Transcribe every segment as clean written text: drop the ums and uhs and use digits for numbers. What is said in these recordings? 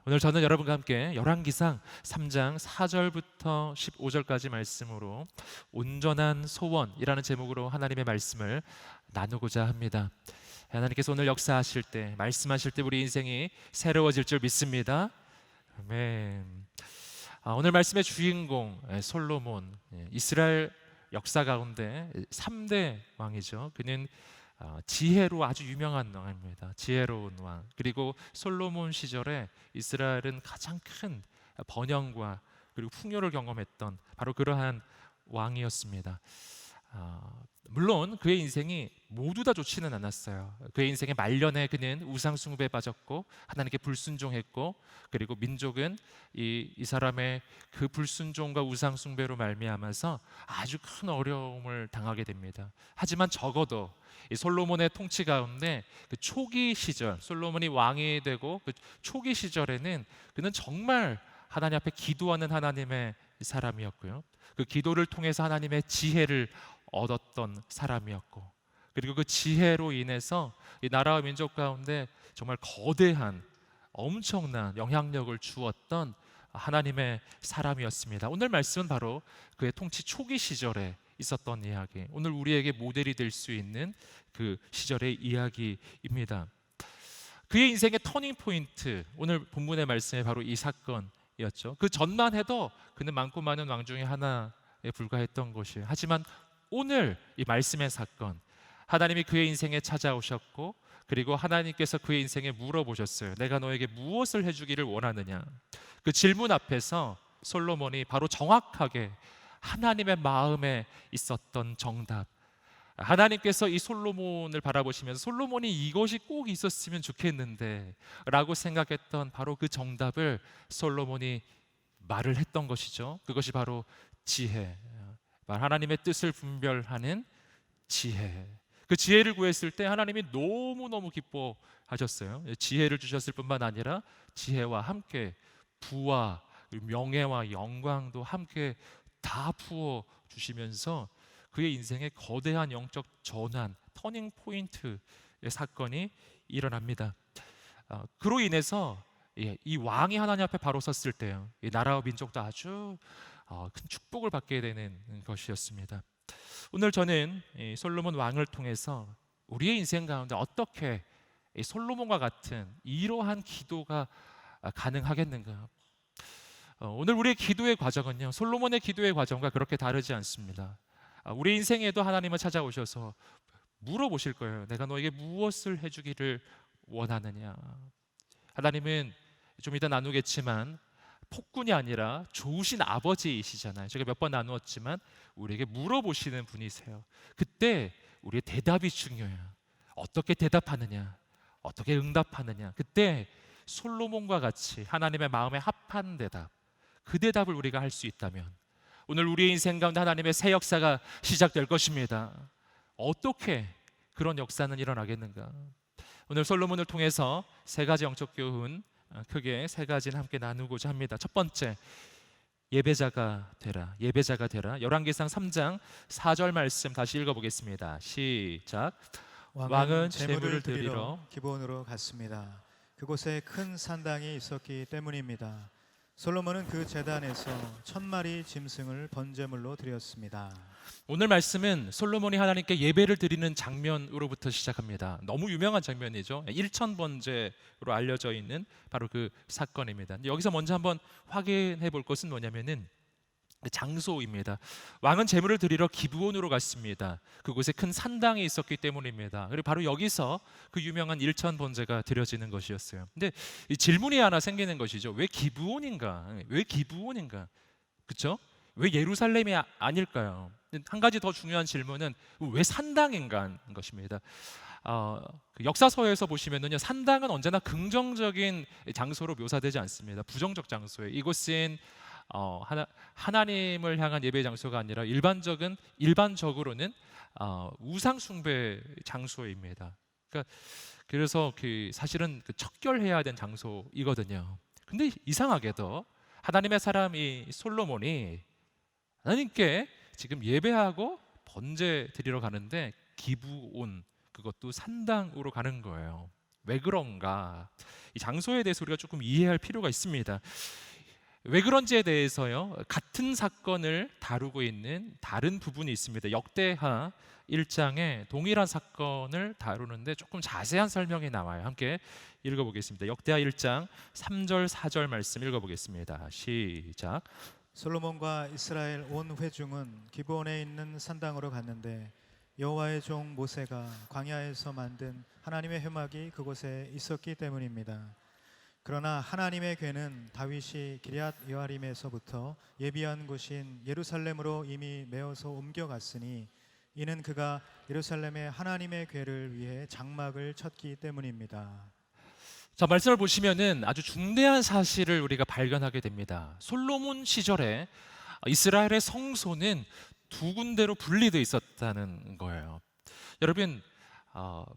오늘 저는 여러분과 함께 열왕기상 3장 4절부터 15절까지 말씀으로 온전한 소원이라는 제목으로 하나님의 말씀을 나누고자 합니다. 하나님께서 오늘 역사하실 때, 말씀하실 때 우리 인생이 새로워질 줄 믿습니다. 아멘. 오늘 말씀의 주인공 솔로몬, 이스라엘 역사 가운데 3대 왕이죠. 그는 지혜로 아주 유명한 왕입니다. 지혜로운 왕. 그리고 솔로몬 시절에 이스라엘은 가장 큰 번영과 그리고 풍요를 경험했던 바로 그러한 왕이었습니다. 물론 그의 인생이 모두 다 좋지는 않았어요. 그의 인생의 말년에 그는 우상 숭배에 빠졌고 하나님께 불순종했고, 그리고 민족은 이 사람의 그 불순종과 우상 숭배로 말미암아서 아주 큰 어려움을 당하게 됩니다. 하지만 적어도 이 솔로몬의 통치 가운데 그 초기 시절, 솔로몬이 왕이 되고 그 초기 시절에는 그는 정말 하나님 앞에 기도하는 하나님의 사람이었고요, 그 기도를 통해서 하나님의 지혜를 얻었던 사람이었고, 그리고 그 지혜로 인해서 이 나라와 민족 가운데 정말 거대한 엄청난 영향력을 주었던 하나님의 사람이었습니다. 오늘 말씀은 바로 그의 통치 초기 시절에 있었던 이야기, 오늘 우리에게 모델이 될 수 있는 그 시절의 이야기입니다. 그의 인생의 터닝 포인트, 오늘 본문의 말씀에 바로 이 사건이었죠. 그 전만 해도 그는 많고 많은 왕 중에 하나에 불과했던 것이에요. 하지만 오늘 이 말씀의 사건, 하나님이 그의 인생에 찾아오셨고, 그리고 하나님께서 그의 인생에 물어보셨어요. 내가 너에게 무엇을 해주기를 원하느냐? 그 질문 앞에서 솔로몬이 바로 정확하게 하나님의 마음에 있었던 정답, 하나님께서 이 솔로몬을 바라보시면서 솔로몬이 이것이 꼭 있었으면 좋겠는데 라고 생각했던 바로 그 정답을 솔로몬이 말을 했던 것이죠. 그것이 바로 지혜, 하나님의 뜻을 분별하는 지혜. 그 지혜를 구했을 때 하나님이 너무너무 기뻐하셨어요. 지혜를 주셨을 뿐만 아니라 지혜와 함께 부와 명예와 영광도 함께 다 부어 주시면서 그의 인생에 거대한 영적 전환, 터닝 포인트의 사건이 일어납니다. 그로 인해서 이 왕이 하나님 앞에 바로 섰을 때요, 이 나라와 민족도 아주 큰 축복을 받게 되는 것이었습니다. 오늘 저는 이 솔로몬 왕을 통해서 우리의 인생 가운데 어떻게 이 솔로몬과 같은 이러한 기도가 가능하겠는가? 오늘 우리의 기도의 과정은요, 솔로몬의 기도의 과정과 그렇게 다르지 않습니다. 우리 인생에도 하나님은 찾아오셔서 물어보실 거예요. 내가 너에게 무엇을 해주기를 원하느냐? 하나님은 좀 이따 나누겠지만 폭군이 아니라 좋으신 아버지이시잖아요. 제가 몇 번 나누었지만 우리에게 물어보시는 분이세요. 그때 우리의 대답이 중요해요. 어떻게 대답하느냐, 어떻게 응답하느냐. 그때 솔로몬과 같이 하나님의 마음에 합한 대답, 그 대답을 우리가 할 수 있다면 오늘 우리의 인생 가운데 하나님의 새 역사가 시작될 것입니다. 어떻게 그런 역사는 일어나겠는가? 오늘 솔로몬을 통해서 세 가지 영적 교훈, 크게 세 가지를 함께 나누고자 합니다. 첫 번째, 예배자가 되라. 예배자가 되라. 열왕기상 3장 4절 말씀 다시 읽어보겠습니다. 시작. 왕은 제물을 드리러 기브온으로 갔습니다. 그곳에 큰 산당이 있었기 때문입니다. 솔로몬은 그 제단에서 1000마리 짐승을 번제물로 드렸습니다. 오늘 말씀은 솔로몬이 하나님께 예배를 드리는 장면으로부터 시작합니다. 너무 유명한 장면이죠. 1000번제로 알려져 있는 바로 그 사건입니다. 여기서 먼저 한번 확인해 볼 것은 뭐냐면은 장소입니다. 왕은 제물을 드리러 기브온으로 갔습니다. 그곳에 큰 산당이 있었기 때문입니다. 그리고 바로 여기서 그 유명한 1000번제가 드려지는 것이었어요. 근데 이 질문이 하나 생기는 것이죠. 왜 기브온인가? 왜 기브온인가? 그렇죠? 왜 예루살렘이 아닐까요? 한 가지 더 중요한 질문은 왜 산당인가 하는 것입니다. 그 역사서에서 보시면은요, 산당은 언제나 긍정적인 장소로 묘사되지 않습니다. 부정적 장소예요. 이곳은 하나님을 향한 예배 장소가 아니라 일반적으로는 우상 숭배 장소입니다. 그래서 사실은 척결해야 된 장소이거든요. 근데 이상하게도 하나님의 사람 이 솔로몬이 하나님께 지금 예배하고 번제 드리러 가는데 기브온, 그것도 산당으로 가는 거예요. 왜 그런가? 이 장소에 대해서 우리가 조금 이해할 필요가 있습니다. 왜 그런지에 대해서요, 같은 사건을 다루고 있는 다른 부분이 있습니다. 역대하 1장에 동일한 사건을 다루는데 조금 자세한 설명이 나와요. 함께 읽어보겠습니다. 역대하 1장 3절 4절 말씀 읽어보겠습니다. 시작. 솔로몬과 이스라엘 온 회중은 기브온에 있는 산당으로 갔는데 여호와의 종 모세가 광야에서 만든 하나님의 회막이 그곳에 있었기 때문입니다. 그러나 하나님의 궤는 다윗이 기럇 여아림에서부터 예비한 곳인 예루살렘으로 이미 메어서 옮겨갔으니 이는 그가 예루살렘에 하나님의 궤를 위해 장막을 쳤기 때문입니다. 자, 말씀을 보시면은 아주 중대한 사실을 우리가 발견하게 됩니다. 솔로몬 시절에 이스라엘의 성소는 두 군데로 분리되어 있었다는 거예요. 여러분,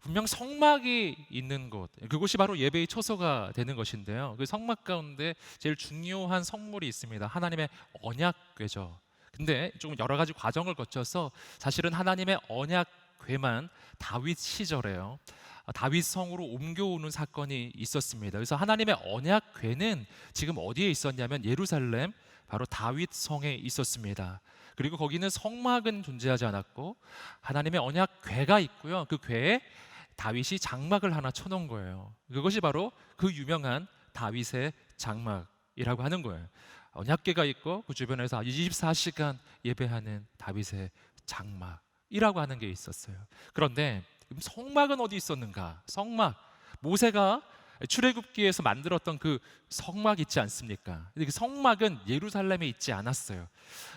분명 성막이 있는 곳, 그곳이 바로 예배의 초소가 되는 것인데요. 그 성막 가운데 제일 중요한 성물이 있습니다. 하나님의 언약궤죠. 근데 조금 여러 가지 과정을 거쳐서 사실은 하나님의 언약궤만 다윗 시절에요, 다윗 성으로 옮겨오는 사건이 있었습니다. 그래서 하나님의 언약궤는 지금 어디에 있었냐면 예루살렘 바로 다윗 성에 있었습니다. 그리고 거기는 성막은 존재하지 않았고 하나님의 언약궤가 있고요. 그 궤에 다윗이 장막을 하나 쳐놓은 거예요. 그것이 바로 그 유명한 다윗의 장막이라고 하는 거예요. 언약궤가 있고 그 주변에서 24시간 예배하는 다윗의 장막이라고 하는 게 있었어요. 그런데 성막은 어디 있었는가? 성막, 모세가 출애굽기에서 만들었던 그 성막 있지 않습니까? 근데 그 성막은 예루살렘에 있지 않았어요.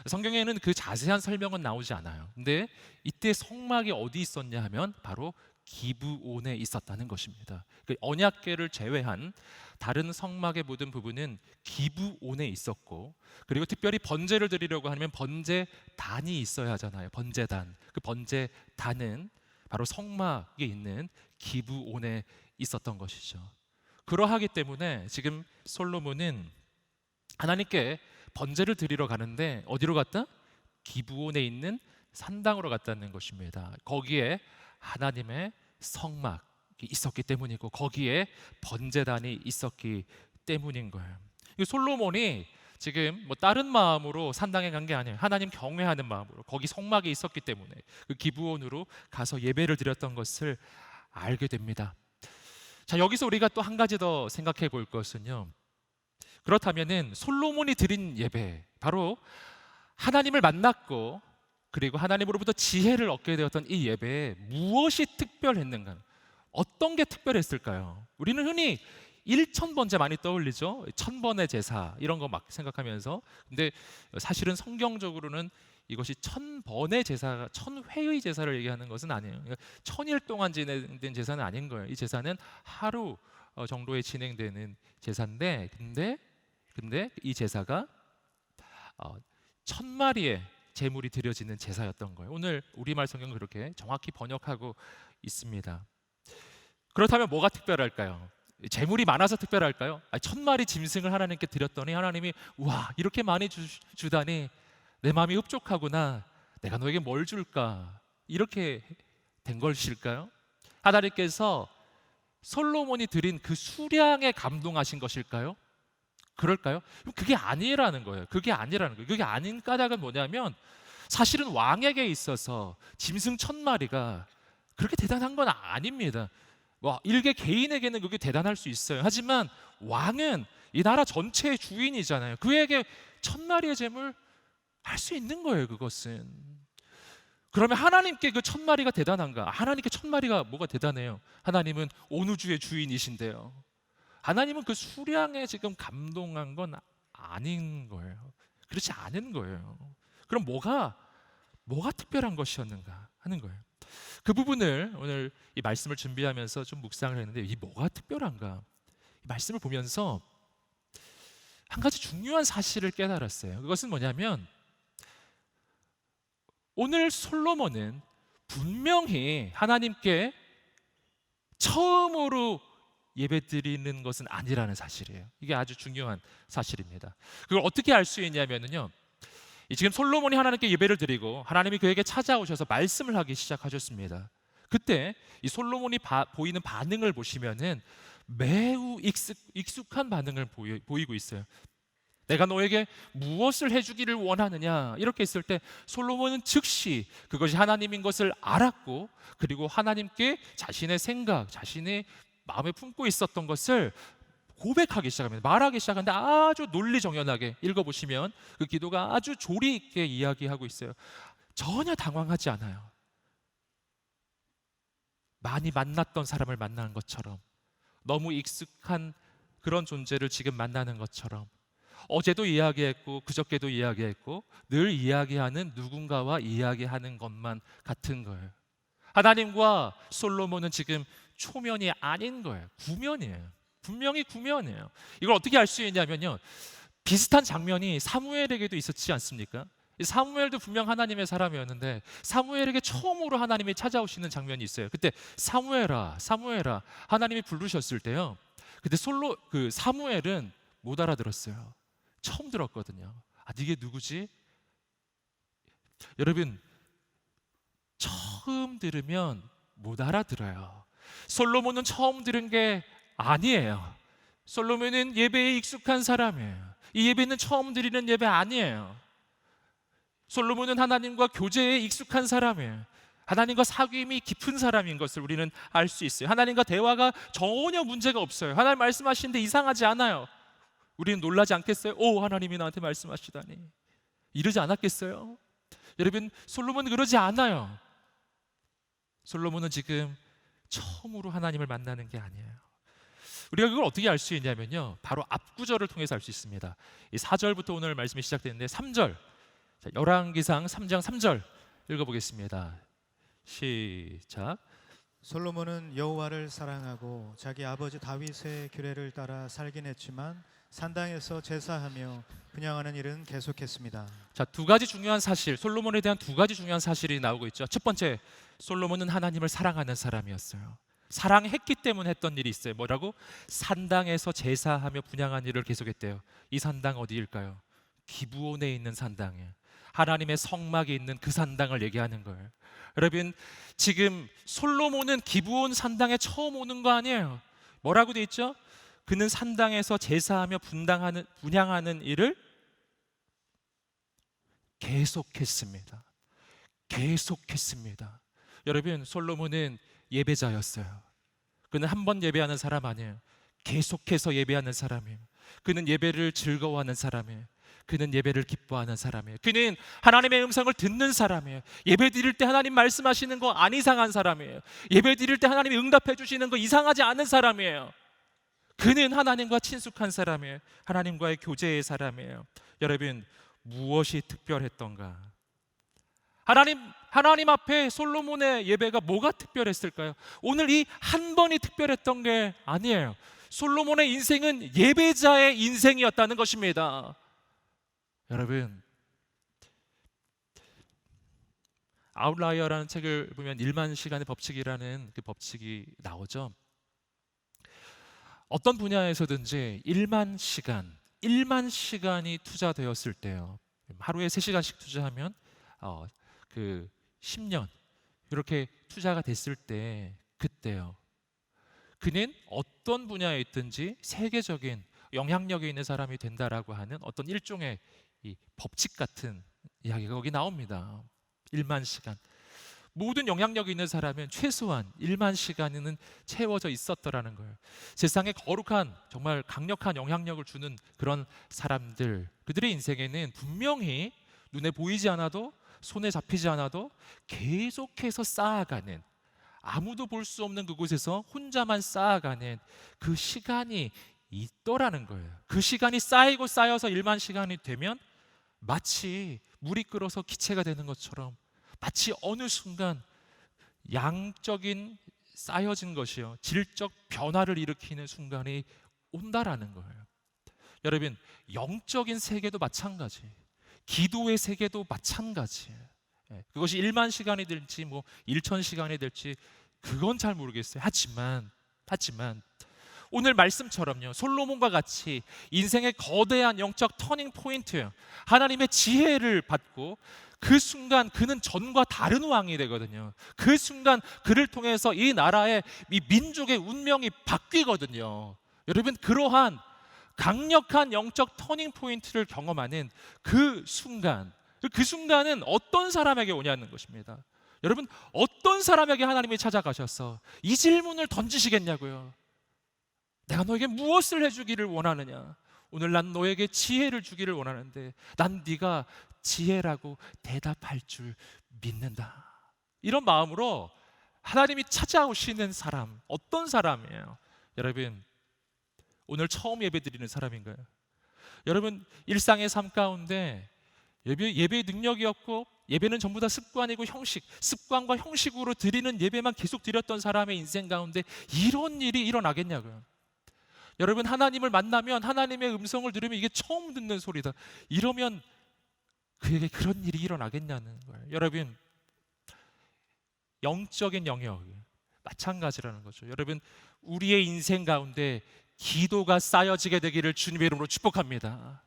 성경에는 그 자세한 설명은 나오지 않아요. 근데 이때 성막이 어디 있었냐 하면 바로 기브온에 있었다는 것입니다. 그 언약궤를 제외한 다른 성막의 모든 부분은 기브온에 있었고, 그리고 특별히 번제를 드리려고 하면 번제단이 있어야 하잖아요. 번제단. 그 번제단은 바로 성막에 있는 기브온에 있었던 것이죠. 그러하기 때문에 지금 솔로몬은 하나님께 번제를 드리러 가는데 어디로 갔다? 기브온에 있는 산당으로 갔다는 것입니다. 거기에 하나님의 성막이 있었기 때문이고 거기에 번제단이 있었기 때문인 거예요. 이 솔로몬이 지금 뭐 다른 마음으로 산당에 간 게 아니에요. 하나님 경외하는 마음으로 거기 성막이 있었기 때문에 그 기브온으로 가서 예배를 드렸던 것을 알게 됩니다. 자, 여기서 우리가 또 한 가지 더 생각해 볼 것은요, 그렇다면은 솔로몬이 드린 예배, 바로 하나님을 만났고 그리고 하나님으로부터 지혜를 얻게 되었던 이 예배에 무엇이 특별했는가? 어떤 게 특별했을까요? 우리는 흔히 1000번제 많이 떠올리죠. 1000번의 제사 이런 거 막 생각하면서, 근데 사실은 성경적으로는 이것이 1000번의 제사가 1000회의 제사를 얘기하는 것은 아니에요. 그러니까 1000일 동안 진행된 제사는 아닌 거예요. 이 제사는 하루 정도에 진행되는 제사인데, 근데 이 제사가 1000마리의 제물이 드려지는 제사였던 거예요. 오늘 우리말 성경은 그렇게 정확히 번역하고 있습니다. 그렇다면 뭐가 특별할까요? 제물이 많아서 특별할까요? 1000마리 짐승을 하나님께 드렸더니 하나님이 우와, 이렇게 많이 주다니 내 마음이 흡족하구나, 내가 너에게 뭘 줄까, 이렇게 된 것일까요? 하나님께서 솔로몬이 드린 그 수량에 감동하신 것일까요? 그럴까요? 그게 아니라는 거예요. 그게 아닌 까닭은 뭐냐면 사실은 왕에게 있어서 짐승 1000마리가 그렇게 대단한 건 아닙니다. 일개 개인에게는 그게 대단할 수 있어요. 하지만 왕은 이 나라 전체의 주인이잖아요. 그에게 1000마리의 제물 할 수 있는 거예요. 그것은. 그러면 하나님께 그 1000마리가 대단한가? 하나님께 1000마리가 뭐가 대단해요? 하나님은 온 우주의 주인이신데요. 하나님은 그 수량에 지금 감동한 건 아닌 거예요. 그렇지 않은 거예요. 그럼 뭐가 특별한 것이었는가 하는 거예요. 그 부분을 오늘 이 말씀을 준비하면서 좀 묵상을 했는데, 이 뭐가 특별한가? 이 말씀을 보면서 한 가지 중요한 사실을 깨달았어요. 그것은 뭐냐면 오늘 솔로몬은 분명히 하나님께 처음으로 예배드리는 것은 아니라는 사실이에요. 이게 아주 중요한 사실입니다. 그걸 어떻게 알 수 있냐면요, 지금 솔로몬이 하나님께 예배를 드리고 하나님이 그에게 찾아오셔서 말씀을 하기 시작하셨습니다. 그때 이 솔로몬이 보이는 반응을 보시면은 매우 익숙한 반응을 보이고 있어요. 내가 너에게 무엇을 해주기를 원하느냐 이렇게 했을 때 솔로몬은 즉시 그것이 하나님인 것을 알았고, 그리고 하나님께 자신의 생각, 자신의 마음에 품고 있었던 것을 고백하기 시작합니다. 말하기 시작하는데 아주 논리정연하게 읽어보시면 그 기도가 아주 조리 있게 이야기하고 있어요. 전혀 당황하지 않아요. 많이 만났던 사람을 만나는 것처럼, 너무 익숙한 그런 존재를 지금 만나는 것처럼, 어제도 이야기했고 그저께도 이야기했고 늘 이야기하는 누군가와 이야기하는 것만 같은 거예요. 하나님과 솔로몬은 지금 초면이 아닌 거예요. 구면이에요. 분명히 구면이에요. 이걸 어떻게 알 수 있냐면요, 비슷한 장면이 사무엘에게도 있었지 않습니까? 이 사무엘도 분명 하나님의 사람이었는데 사무엘에게 처음으로 하나님이 찾아오시는 장면이 있어요. 그때 사무엘아, 사무엘아 하나님이 부르셨을 때요, 그때 사무엘은 못 알아들었어요. 처음 들었거든요. 이게 누구지? 여러분, 처음 들으면 못 알아들어요. 솔로몬은 처음 들은 게 아니에요. 솔로몬은 예배에 익숙한 사람이에요. 이 예배는 처음 드리는 예배 아니에요. 솔로몬은 하나님과 교제에 익숙한 사람이에요. 하나님과 사귐이 깊은 사람인 것을 우리는 알 수 있어요. 하나님과 대화가 전혀 문제가 없어요. 하나님 말씀하시는데 이상하지 않아요. 우리는 놀라지 않겠어요? 오, 하나님이 나한테 말씀하시다니, 이러지 않았겠어요? 여러분, 솔로몬은 그러지 않아요. 솔로몬은 지금 처음으로 하나님을 만나는 게 아니에요. 우리가 그걸 어떻게 알 수 있냐면요, 바로 앞구절을 통해서 알 수 있습니다. 이 4절부터 오늘 말씀이 시작되는데 3절, 열왕기상 3장 3절 읽어보겠습니다. 시작. 솔로몬은 여호와를 사랑하고 자기 아버지 다윗의 규례를 따라 살긴 했지만 산당에서 제사하며 분향하는 일은 계속했습니다. 자, 두 가지 중요한 사실, 솔로몬에 대한 두 가지 중요한 사실이 나오고 있죠. 첫 번째, 솔로몬은 하나님을 사랑하는 사람이었어요. 사랑했기 때문에 했던 일이 있어요. 뭐라고? 산당에서 제사하며 분향한 일을 계속했대요. 이 산당 어디일까요? 기브온에 있는 산당이에요. 하나님의 성막이 있는 그 산당을 얘기하는 거예요. 여러분, 지금 솔로몬은 기브온 산당에 처음 오는 거 아니에요. 뭐라고 돼 있죠? 그는 산당에서 제사하며 분향하는 일을 계속했습니다. 계속했습니다. 여러분, 솔로몬은 예배자였어요. 그는 한 번 예배하는 사람 아니에요. 계속해서 예배하는 사람이에요. 그는 예배를 즐거워하는 사람이에요. 그는 예배를 기뻐하는 사람이에요. 그는 하나님의 음성을 듣는 사람이에요. 예배 드릴 때 하나님 말씀하시는 거 안 이상한 사람이에요. 예배 드릴 때 하나님이 응답해 주시는 거 이상하지 않은 사람이에요. 그는 하나님과 친숙한 사람이에요. 하나님과의 교제의 사람이에요. 여러분, 무엇이 특별했던가? 하나님 앞에 솔로몬의 예배가 뭐가 특별했을까요? 오늘 이 한 번이 특별했던 게 아니에요. 솔로몬의 인생은 예배자의 인생이었다는 것입니다. 여러분, 아웃라이어라는 책을 보면 1만 시간의 법칙이라는 그 법칙이 나오죠. 어떤 분야에서든지 1만 시간이 투자되었을 때요, 하루에 3시간씩 투자하면 그 10년 이렇게 투자가 됐을 때, 그때요, 그는 어떤 분야에 있든지 세계적인 영향력이 있는 사람이 된다라고 하는 어떤 일종의 이 법칙 같은 이야기가 거기 나옵니다. 1만 시간. 모든 영향력이 있는 사람은 최소한 1만 시간은 채워져 있었더라는 거예요. 세상에 거룩한, 정말 강력한 영향력을 주는 그런 사람들, 그들의 인생에는 분명히 눈에 보이지 않아도, 손에 잡히지 않아도 계속해서 쌓아가는, 아무도 볼 수 없는 그곳에서 혼자만 쌓아가는 그 시간이 있더라는 거예요. 그 시간이 쌓이고 쌓여서 1만 시간이 되면 마치 물이 끓어서 기체가 되는 것처럼, 마치 어느 순간 양적인 쌓여진 것이요, 질적 변화를 일으키는 순간이 온다라는 거예요. 여러분, 영적인 세계도 마찬가지, 기도의 세계도 마찬가지예요. 그것이 1만 시간이 될지 1천 시간이 될지 그건 잘 모르겠어요. 하지만 오늘 말씀처럼요, 솔로몬과 같이 인생의 거대한 영적 터닝 포인트, 하나님의 지혜를 받고 그 순간 그는 전과 다른 왕이 되거든요. 그 순간 그를 통해서 이 나라의, 이 민족의 운명이 바뀌거든요. 여러분, 그러한 강력한 영적 터닝 포인트를 경험하는 그 순간, 그 순간은 어떤 사람에게 오냐는 것입니다. 여러분, 어떤 사람에게 하나님이 찾아가셔서 이 질문을 던지시겠냐고요. 내가 너에게 무엇을 해주기를 원하느냐? 오늘 난 너에게 지혜를 주기를 원하는데 난 네가 지혜라고 대답할 줄 믿는다. 이런 마음으로 하나님이 찾아오시는 사람, 어떤 사람이에요? 여러분, 오늘 처음 예배 드리는 사람인가요? 여러분, 일상의 삶 가운데 예배의 능력이 없고 예배는 전부 다 습관이고 형식, 습관과 형식으로 드리는 예배만 계속 드렸던 사람의 인생 가운데 이런 일이 일어나겠냐고요. 여러분, 하나님을 만나면 하나님의 음성을 들으면 이게 처음 듣는 소리다, 이러면 그에게 그런 일이 일어나겠냐는 거예요. 여러분, 영적인 영역 마찬가지라는 거죠. 여러분, 우리의 인생 가운데 기도가 쌓여지게 되기를 주님의 이름으로 축복합니다.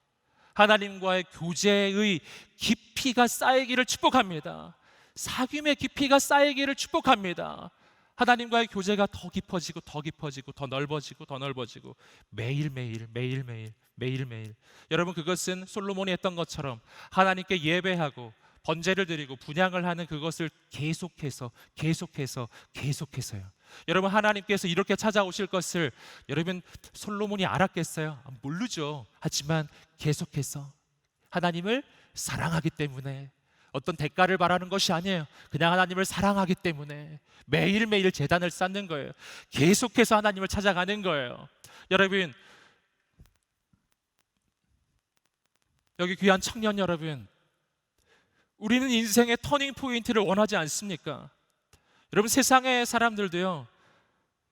하나님과의 교제의 깊이가 쌓이기를 축복합니다. 사귐의 깊이가 쌓이기를 축복합니다. 하나님과의 교제가 더 깊어지고 더 깊어지고 더 넓어지고 더 넓어지고 매일매일 매일매일 매일매일. 여러분, 그것은 솔로몬이 했던 것처럼 하나님께 예배하고 번제를 드리고 분향을 하는 그것을 계속해서요. 여러분, 하나님께서 이렇게 찾아오실 것을 여러분 솔로몬이 알았겠어요? 모르죠. 하지만 계속해서 하나님을 사랑하기 때문에, 어떤 대가를 바라는 것이 아니에요. 그냥 하나님을 사랑하기 때문에 매일매일 제단을 쌓는 거예요. 계속해서 하나님을 찾아가는 거예요. 여러분, 여기 귀한 청년 여러분, 우리는 인생의 터닝 포인트를 원하지 않습니까? 여러분, 세상의 사람들도요,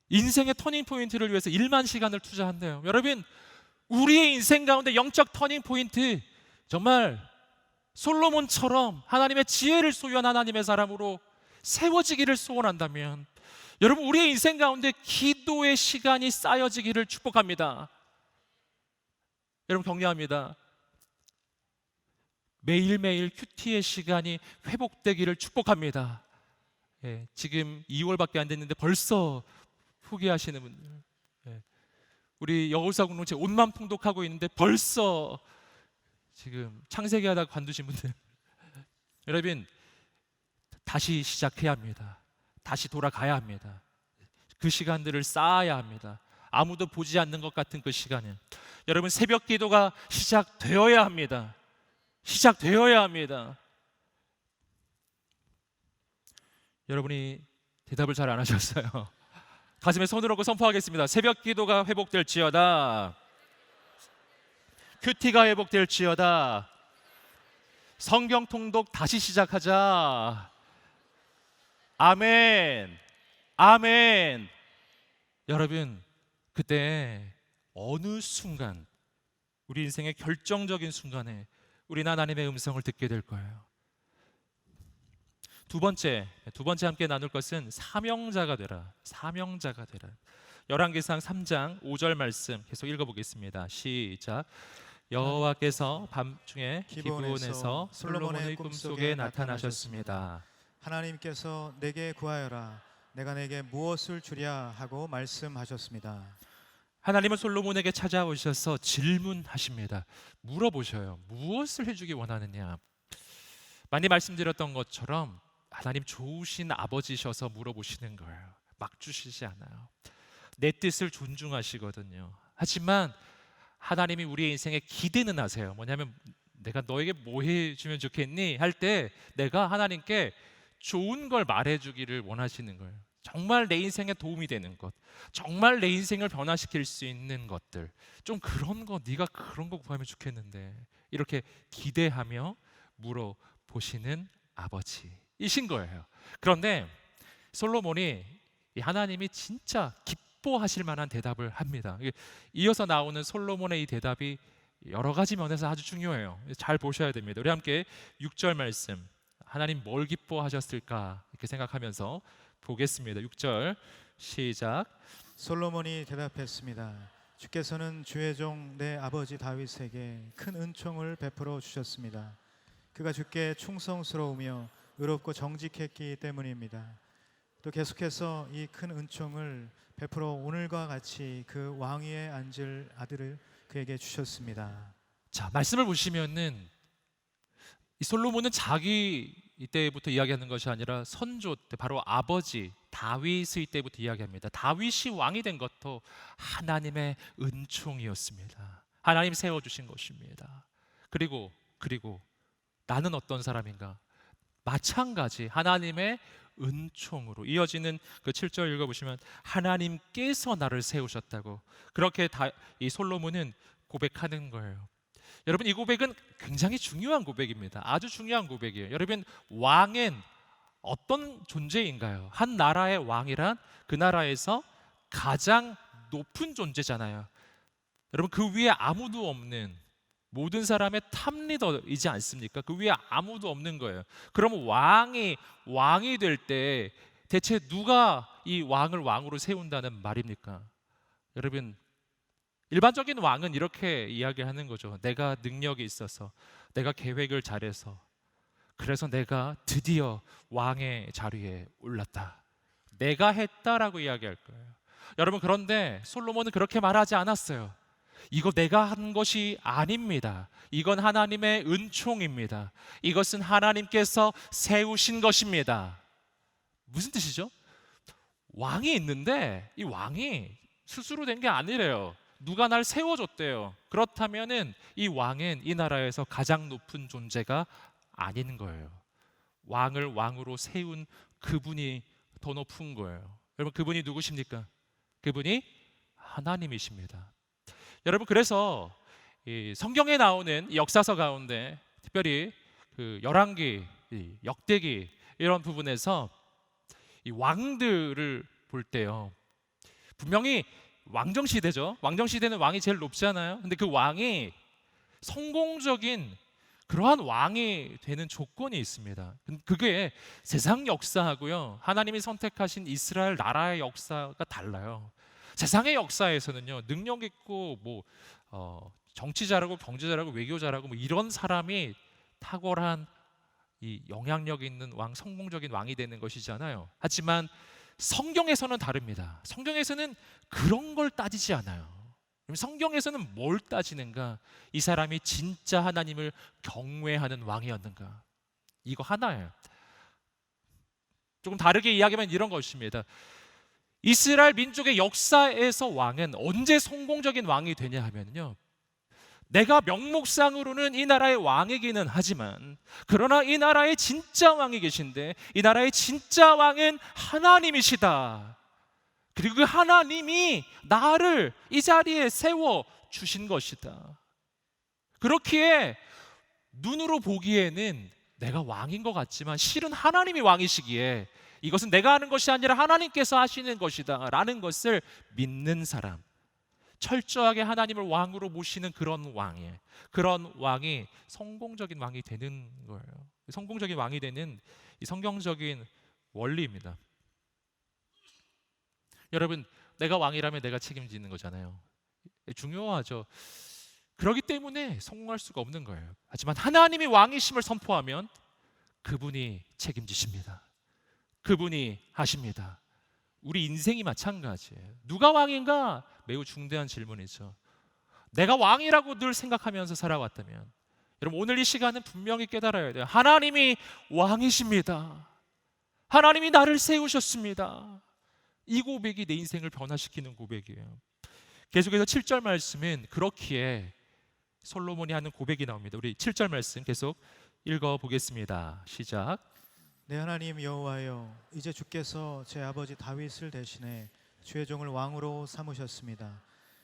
인생의 터닝 포인트를 위해서 1만 시간을 투자한대요. 여러분, 우리의 인생 가운데 영적 터닝 포인트, 정말 솔로몬처럼 하나님의 지혜를 소유한 하나님의 사람으로 세워지기를 소원한다면, 여러분, 우리의 인생 가운데 기도의 시간이 쌓여지기를 축복합니다. 여러분, 격려합니다. 매일매일 큐티의 시간이 회복되기를 축복합니다. 예, 지금 2월밖에 안 됐는데 벌써 포기하시는 분들, 예, 우리 여호사 공동체 온맘 통독하고 있는데 벌써 지금 창세기 하다가 관두신 분들, 여러분, 다시 시작해야 합니다. 다시 돌아가야 합니다. 그 시간들을 쌓아야 합니다. 아무도 보지 않는 것 같은 그 시간은, 여러분, 새벽 기도가 시작되어야 합니다. 시작되어야 합니다. 여러분이 대답을 잘 안 하셨어요. 가슴에 손을 얹고 선포하겠습니다. 새벽 기도가 회복될지어다. 큐티가 회복될지어다. 성경 통독 다시 시작하자. 아멘. 아멘. 여러분, 그때 어느 순간, 우리 인생의 결정적인 순간에 우리는 하나님의 음성을 듣게 될 거예요. 두 번째 함께 나눌 것은 사명자가 되라. 사명자가 되라. 열왕기상 3장 5절 말씀 계속 읽어보겠습니다. 시작. 여호와께서 밤중에 기브온에서 솔로몬의 꿈속에 나타나셨습니다. 하나님께서 내게 구하여라. 내가 내게 무엇을 주랴 하고 말씀하셨습니다. 하나님은 솔로몬에게 찾아오셔서 질문하십니다. 물어보셔요. 무엇을 해주기 원하느냐? 많이 말씀드렸던 것처럼 하나님 좋으신 아버지셔서 물어보시는 거예요. 막 주시지 않아요. 내 뜻을 존중하시거든요. 하지만 하나님이 우리의 인생에 기대는 하세요. 뭐냐면, 내가 너에게 뭐 해주면 좋겠니? 할 때 내가 하나님께 좋은 걸 말해주기를 원하시는 거예요. 정말 내 인생에 도움이 되는 것, 정말 내 인생을 변화시킬 수 있는 것들, 좀 그런 거, 네가 그런 거 구하면 좋겠는데, 이렇게 기대하며 물어보시는 아버지이신 거예요. 그런데 솔로몬이 하나님이 진짜 기뻐하실 만한 대답을 합니다. 이어서 나오는 솔로몬의 이 대답이 여러 가지 면에서 아주 중요해요. 잘 보셔야 됩니다. 우리 함께 6절 말씀, 하나님 뭘 기뻐하셨을까 이렇게 생각하면서 보겠습니다. 6절 시작. 솔로몬이 대답했습니다. 주께서는 주의 종 내 아버지 다윗에게 큰 은총을 베풀어 주셨습니다. 그가 주께 충성스러우며 의롭고 정직했기 때문입니다. 또 계속해서 이 큰 은총을 베풀어 오늘과 같이 그 왕위에 앉을 아들을 그에게 주셨습니다. 자, 말씀을 보시면은 이 솔로몬은 자기 이때부터 이야기하는 것이 아니라 선조 때, 바로 아버지 다윗의 때부터 이야기합니다. 다윗이 왕이 된 것도 하나님의 은총이었습니다. 하나님 세워주신 것입니다. 그리고 나는 어떤 사람인가? 마찬가지 하나님의 은총으로 이어지는 그 7절 읽어보시면 하나님께서 나를 세우셨다고 그렇게 이 솔로몬은 고백하는 거예요. 여러분, 이 고백은 굉장히 중요한 고백입니다. 아주 중요한 고백이에요. 여러분, 왕은 어떤 존재인가요? 한 나라의 왕이란 그 나라에서 가장 높은 존재잖아요. 여러분, 그 위에 아무도 없는 모든 사람의 탑리더이지 않습니까? 그 위에 아무도 없는 거예요. 그럼 왕이 될 때 대체 누가 이 왕을 왕으로 세운다는 말입니까? 여러분, 일반적인 왕은 이렇게 이야기하는 거죠. 내가 능력이 있어서, 내가 계획을 잘해서, 그래서 내가 드디어 왕의 자리에 올랐다. 내가 했다라고 이야기할 거예요. 여러분, 그런데 솔로몬은 그렇게 말하지 않았어요. 이거 내가 한 것이 아닙니다. 이건 하나님의 은총입니다. 이것은 하나님께서 세우신 것입니다. 무슨 뜻이죠? 왕이 있는데 이 왕이 스스로 된 게 아니래요. 누가 날 세워줬대요. 그렇다면은 이 왕은 이 나라에서 가장 높은 존재가 아닌 거예요. 왕을 왕으로 세운 그분이 더 높은 거예요. 여러분, 그분이 누구십니까? 그분이 하나님이십니다. 여러분, 그래서 이 성경에 나오는 이 역사서 가운데 특별히 그 열왕기, 역대기 이런 부분에서 이 왕들을 볼 때요, 분명히 왕정 시대죠. 왕정 시대는 왕이 제일 높잖아요. 근데 그 왕이 성공적인 그러한 왕이 되는 조건이 있습니다. 그게 세상 역사하고요, 하나님이 선택하신 이스라엘 나라의 역사가 달라요. 세상의 역사에서는요, 능력 있고 정치 잘하고 경제 잘하고 외교 잘하고 이런 사람이 탁월한 이 영향력 있는 왕, 성공적인 왕이 되는 것이잖아요. 하지만 성경에서는 다릅니다. 성경에서는 그런 걸 따지지 않아요. 성경에서는 뭘 따지는가? 이 사람이 진짜 하나님을 경외하는 왕이었는가? 이거 하나예요. 조금 다르게 이야기하면 이런 것입니다. 이스라엘 민족의 역사에서 왕은 언제 성공적인 왕이 되냐 하면요, 내가 명목상으로는 이 나라의 왕이기는 하지만, 그러나 이 나라의 진짜 왕이 계신데 이 나라의 진짜 왕은 하나님이시다. 그리고 그 하나님이 나를 이 자리에 세워 주신 것이다. 그렇기에 눈으로 보기에는 내가 왕인 것 같지만 실은 하나님이 왕이시기에 이것은 내가 하는 것이 아니라 하나님께서 하시는 것이다 라는 것을 믿는 사람, 철저하게 하나님을 왕으로 모시는 그런 왕이 성공적인 왕이 되는 거예요. 성공적인 왕이 되는 이 성경적인 원리입니다. 여러분, 내가 왕이라면 내가 책임지는 거잖아요. 중요하죠. 그렇기 때문에 성공할 수가 없는 거예요. 하지만 하나님이 왕이심을 선포하면 그분이 책임지십니다. 그분이 하십니다. 우리 인생이 마찬가지예요. 누가 왕인가? 매우 중대한 질문이죠. 내가 왕이라고 늘 생각하면서 살아왔다면, 여러분, 오늘 이 시간은 분명히 깨달아야 돼요. 하나님이 왕이십니다. 하나님이 나를 세우셨습니다. 이 고백이 내 인생을 변화시키는 고백이에요. 계속해서 7절 말씀은 그렇기에 솔로몬이 하는 고백이 나옵니다. 우리 7절 말씀 계속 읽어보겠습니다. 시작. 내 하나님 여호와여, 이제 주께서 제 아버지 다윗을 대신해 주의 종을 왕으로 삼으셨습니다.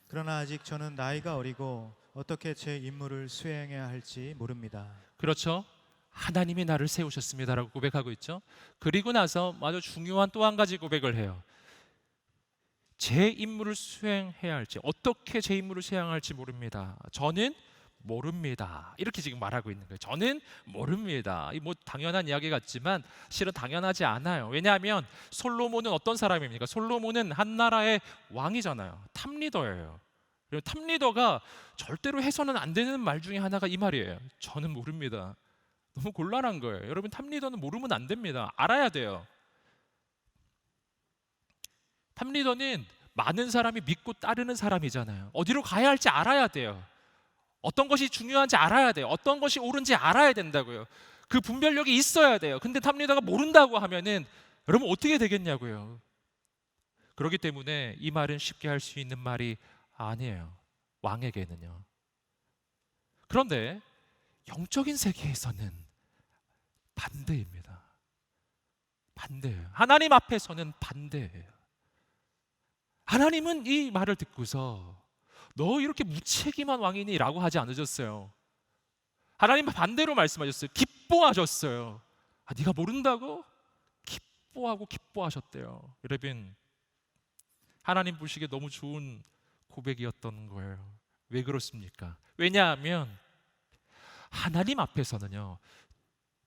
그러나 아직 저는 나이가 어리고 어떻게 제 임무를 수행해야 할지 모릅니다. 그렇죠. 하나님이 나를 세우셨습니다라고 고백하고 있죠. 그리고 나서 아주 중요한 또 한 가지 고백을 해요. 제 임무를 수행해야 할지, 어떻게 제 임무를 수행할지 모릅니다. 저는 모릅니다. 이렇게 지금 말하고 있는 거예요. 저는 모릅니다. 이 뭐 당연한 이야기 같지만 실은 당연하지 않아요. 왜냐하면 솔로몬은 어떤 사람입니까? 솔로몬은 한 나라의 왕이잖아요. 탑리더예요. 그리고 탑리더가 절대로 해서는 안 되는 말 중에 하나가 이 말이에요. 저는 모릅니다. 너무 곤란한 거예요. 여러분, 탑리더는 모르면 안 됩니다. 알아야 돼요. 탑리더는 많은 사람이 믿고 따르는 사람이잖아요. 어디로 가야 할지 알아야 돼요. 어떤 것이 중요한지 알아야 돼요. 어떤 것이 옳은지 알아야 된다고요. 그 분별력이 있어야 돼요. 근데 탑리더가 모른다고 하면은 여러분 어떻게 되겠냐고요. 그렇기 때문에 이 말은 쉽게 할 수 있는 말이 아니에요. 왕에게는요. 그런데 영적인 세계에서는 반대입니다. 반대예요. 하나님 앞에서는 반대예요. 하나님은 이 말을 듣고서 너 이렇게 무책임한 왕이니? 라고 하지 않으셨어요. 하나님은 반대로 말씀하셨어요. 기뻐하셨어요. 네가 모른다고? 기뻐하셨대요. 여러분, 하나님 보시기에 너무 좋은 고백이었던 거예요. 왜 그렇습니까? 왜냐하면 하나님 앞에서는요,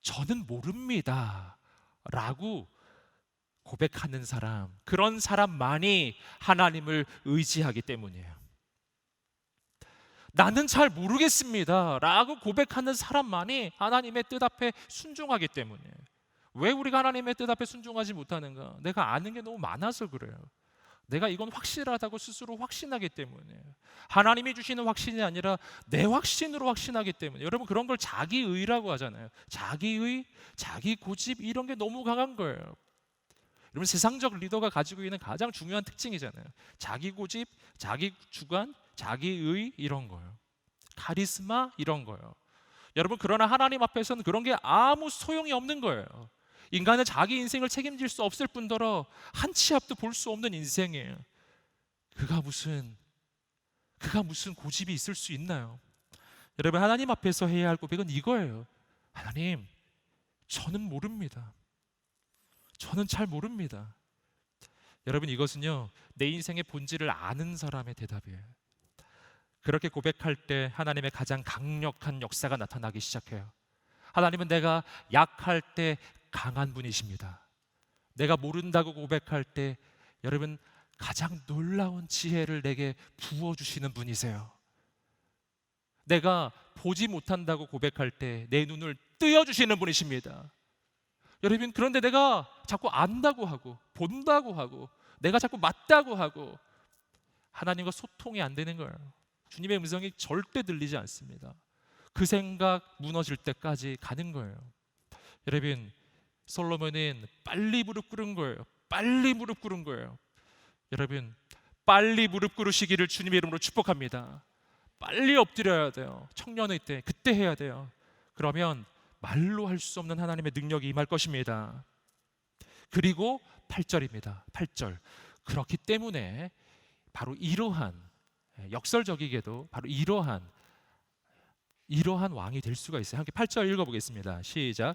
저는 모릅니다 라고 고백하는 사람, 그런 사람만이 하나님을 의지하기 때문이에요. 나는 잘 모르겠습니다 라고 고백하는 사람만이 하나님의 뜻 앞에 순종하기 때문이에요. 왜 우리가 하나님의 뜻 앞에 순종하지 못하는가? 내가 아는 게 너무 많아서 그래요. 내가 이건 확실하다고 스스로 확신하기 때문이에요. 하나님이 주시는 확신이 아니라 내 확신으로 확신하기 때문에. 여러분, 그런 걸 자기의라고 하잖아요. 자기의, 자기 고집, 이런 게 너무 강한 거예요. 여러분, 세상적 리더가 가지고 있는 가장 중요한 특징이잖아요. 자기 고집, 자기 주관, 자기의, 이런 거예요. 카리스마, 이런 거예요. 여러분, 그러나 하나님 앞에서는 그런 게 아무 소용이 없는 거예요. 인간은 자기 인생을 책임질 수 없을 뿐더러 한 치 앞도 볼 수 없는 인생이에요. 그가 무슨 고집이 있을 수 있나요? 여러분, 하나님 앞에서 해야 할 고백은 이거예요. 하나님, 저는 모릅니다. 저는 잘 모릅니다. 여러분, 이것은요, 내 인생의 본질을 아는 사람의 대답이에요. 그렇게 고백할 때 하나님의 가장 강력한 역사가 나타나기 시작해요. 하나님은 내가 약할 때 강한 분이십니다. 내가 모른다고 고백할 때 여러분, 가장 놀라운 지혜를 내게 부어주시는 분이세요. 내가 보지 못한다고 고백할 때 내 눈을 뜨여주시는 분이십니다. 여러분, 그런데 내가 자꾸 안다고 하고 본다고 하고 내가 자꾸 맞다고 하고 하나님과 소통이 안 되는 거예요. 주님의 음성이 절대 들리지 않습니다. 그 생각 무너질 때까지 가는 거예요. 여러분, 솔로몬은 빨리 무릎 꿇은 거예요. 빨리 무릎 꿇은 거예요. 여러분, 빨리 무릎 꿇으시기를 주님의 이름으로 축복합니다. 빨리 엎드려야 돼요. 청년의 때, 그때 해야 돼요. 그러면 말로 할 수 없는 하나님의 능력이 임할 것입니다. 그리고 8절입니다. 8절. 그렇기 때문에 바로 이러한, 역설적이게도 바로 이러한 왕이 될 수가 있어요. 함께 8절 읽어보겠습니다. 시작.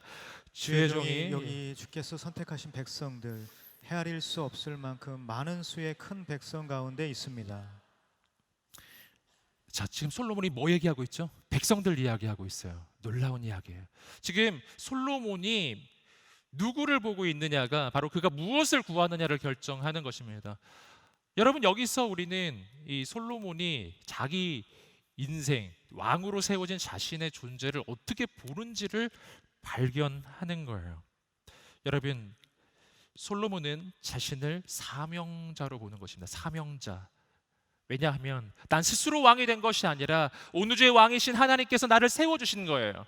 주의 종이 여기 주께서 선택하신 백성들, 헤아릴 수 없을 만큼 많은 수의 큰 백성 가운데 있습니다. 자, 지금 솔로몬이 뭐 얘기하고 있죠? 백성들 이야기하고 있어요. 놀라운 이야기예요. 지금 솔로몬이 누구를 보고 있느냐가 바로 그가 무엇을 구하느냐를 결정하는 것입니다. 여러분, 여기서 우리는 이 솔로몬이 자기 인생, 왕으로 세워진 자신의 존재를 어떻게 보는지를 발견하는 거예요. 여러분, 솔로몬은 자신을 사명자로 보는 것입니다. 사명자. 왜냐하면 난 스스로 왕이 된 것이 아니라 온 우주의 왕이신 하나님께서 나를 세워주신 거예요.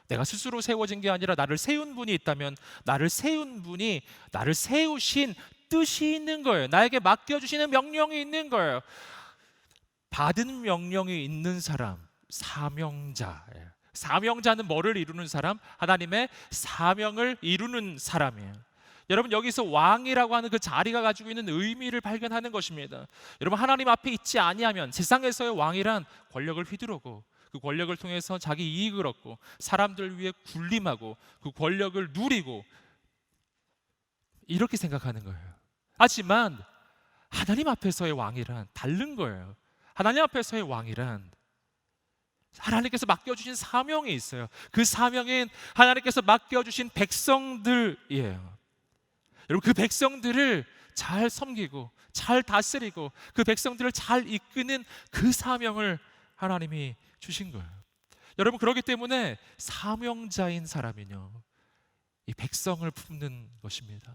내가 스스로 세워진 게 아니라 나를 세운 분이 있다면 나를 세운 분이 나를 세우신 뜻이 있는 거예요. 나에게 맡겨주시는 명령이 있는 거예요. 받은 명령이 있는 사람, 사명자. 사명자는 뭐를 이루는 사람? 하나님의 사명을 이루는 사람이에요. 여러분, 여기서 왕이라고 하는 그 자리가 가지고 있는 의미를 발견하는 것입니다. 여러분, 하나님 앞에 있지 아니하면 세상에서의 왕이란 권력을 휘두르고 그 권력을 통해서 자기 이익을 얻고 사람들 위해 군림하고 그 권력을 누리고 이렇게 생각하는 거예요. 하지만 하나님 앞에서의 왕이란 다른 거예요. 하나님 앞에서의 왕이란 하나님께서 맡겨주신 사명이 있어요. 그 사명은 하나님께서 맡겨주신 백성들이에요. 여러분, 그 백성들을 잘 섬기고 잘 다스리고 그 백성들을 잘 이끄는 그 사명을 하나님이 주신 거예요. 여러분, 그렇기 때문에 사명자인 사람이요, 이 백성을 품는 것입니다.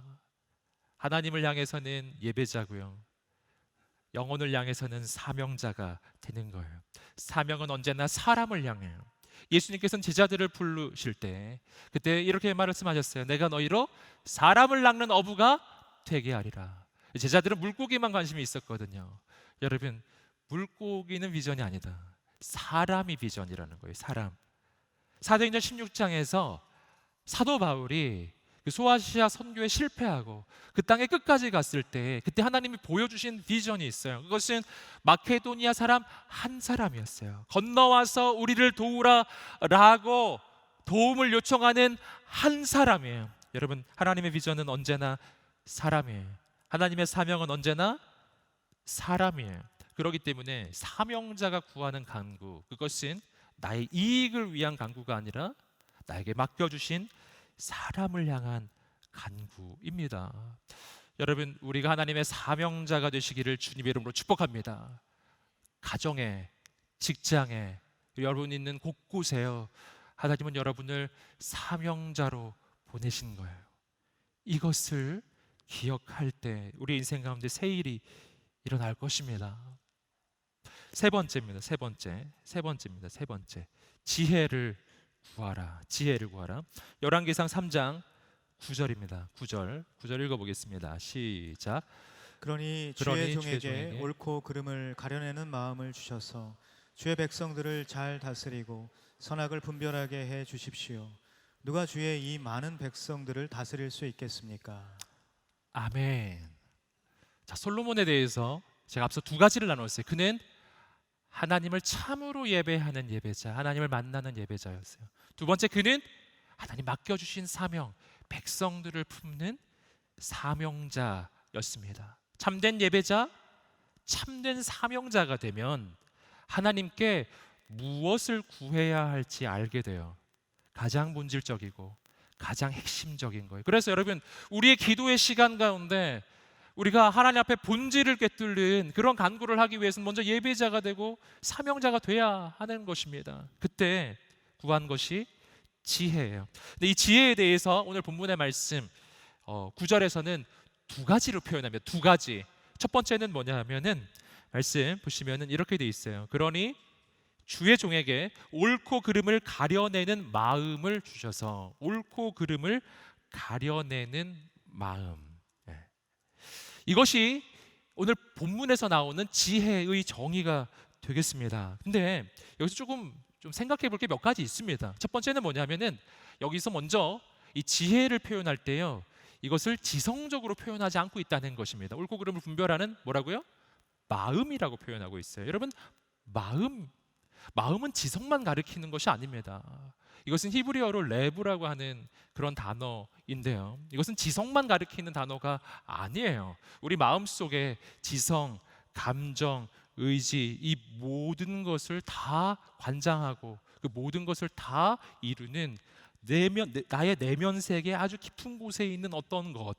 하나님을 향해서는 예배자고요, 영혼을 향해서는 사명자가 되는 거예요. 사명은 언제나 사람을 향해요. 예수님께서는 제자들을 부르실 때 그때 이렇게 말씀하셨어요. 내가 너희로 사람을 낚는 어부가 되게 하리라. 제자들은 물고기만 관심이 있었거든요. 여러분, 물고기는 비전이 아니다. 사람이 비전이라는 거예요. 사람. 사도행전 16장에서 사도 바울이 그 소아시아 선교에 실패하고 그 땅의 끝까지 갔을 때 그때 하나님이 보여주신 비전이 있어요. 그것은 마케도니아 사람 한 사람이었어요. 건너와서 우리를 도우라라고 도움을 요청하는 한 사람이에요. 여러분, 하나님의 비전은 언제나 사람이에요. 하나님의 사명은 언제나 사람이에요. 그렇기 때문에 사명자가 구하는 간구, 그것은 나의 이익을 위한 간구가 아니라 나에게 맡겨주신 사람을 향한 간구입니다. 여러분, 우리가 하나님의 사명자가 되시기를 주님의 이름으로 축복합니다. 가정에, 직장에, 여러분 있는 곳곳에요, 하나님은 여러분을 사명자로 보내신 거예요. 이것을 기억할 때 우리 인생 가운데 새 일이 일어날 것입니다. 세 번째입니다. 세 번째. 지혜를 구하라. 지혜를 구하라. 열왕기상 3장 9절입니다. 9절 읽어보겠습니다. 시작. 그러니 그러니 주의 주의 종에게 종에게 옳고 그름을 가려내는 마음을 주셔서 주의 백성들을 잘 다스리고 선악을 분별하게 해 주십시오. 누가 주의 이 많은 백성들을 다스릴 수 있겠습니까? 아멘. 자, 솔로몬에 대해서 제가 앞서 두 가지를 나눴어요. 그는 하나님을 참으로 예배하는 예배자, 하나님을 만나는 예배자였어요. 두 번째, 그는 하나님 맡겨주신 사명, 백성들을 품는 사명자였습니다. 참된 예배자, 참된 사명자가 되면 하나님께 무엇을 구해야 할지 알게 돼요. 가장 본질적이고 가장 핵심적인 거예요. 그래서 여러분, 우리의 기도의 시간 가운데 우리가 하나님 앞에 본질을 꿰뚫는 그런 간구를 하기 위해서는 먼저 예배자가 되고 사명자가 돼야 하는 것입니다. 그때 구한 것이 지혜예요. 근데 이 지혜에 대해서 오늘 본문의 말씀 9절에서는 두 가지로 표현합니다. 두 가지. 첫 번째는 뭐냐 하면은 말씀 보시면은 이렇게 돼 있어요. 그러니 주의 종에게 옳고 그름을 가려내는 마음을 주셔서, 옳고 그름을 가려내는 마음. 이것이 오늘 본문에서 나오는 지혜의 정의가 되겠습니다. 근데 여기서 좀 생각해 볼 게 몇 가지 있습니다. 첫 번째는 뭐냐면은 여기서 먼저 이 지혜를 표현할 때요, 이것을 지성적으로 표현하지 않고 있다는 것입니다. 옳고 그름을 분별하는 뭐라고요? 마음이라고 표현하고 있어요. 여러분, 마음은 지성만 가리키는 것이 아닙니다. 이것은 히브리어로 레브라고 하는 그런 단어인데요, 이것은 지성만 가리키는 단어가 아니에요. 우리 마음속에 지성, 감정, 의지, 이 모든 것을 다 관장하고 그 모든 것을 다 이루는 나의 내면 세계 아주 깊은 곳에 있는 어떤 것,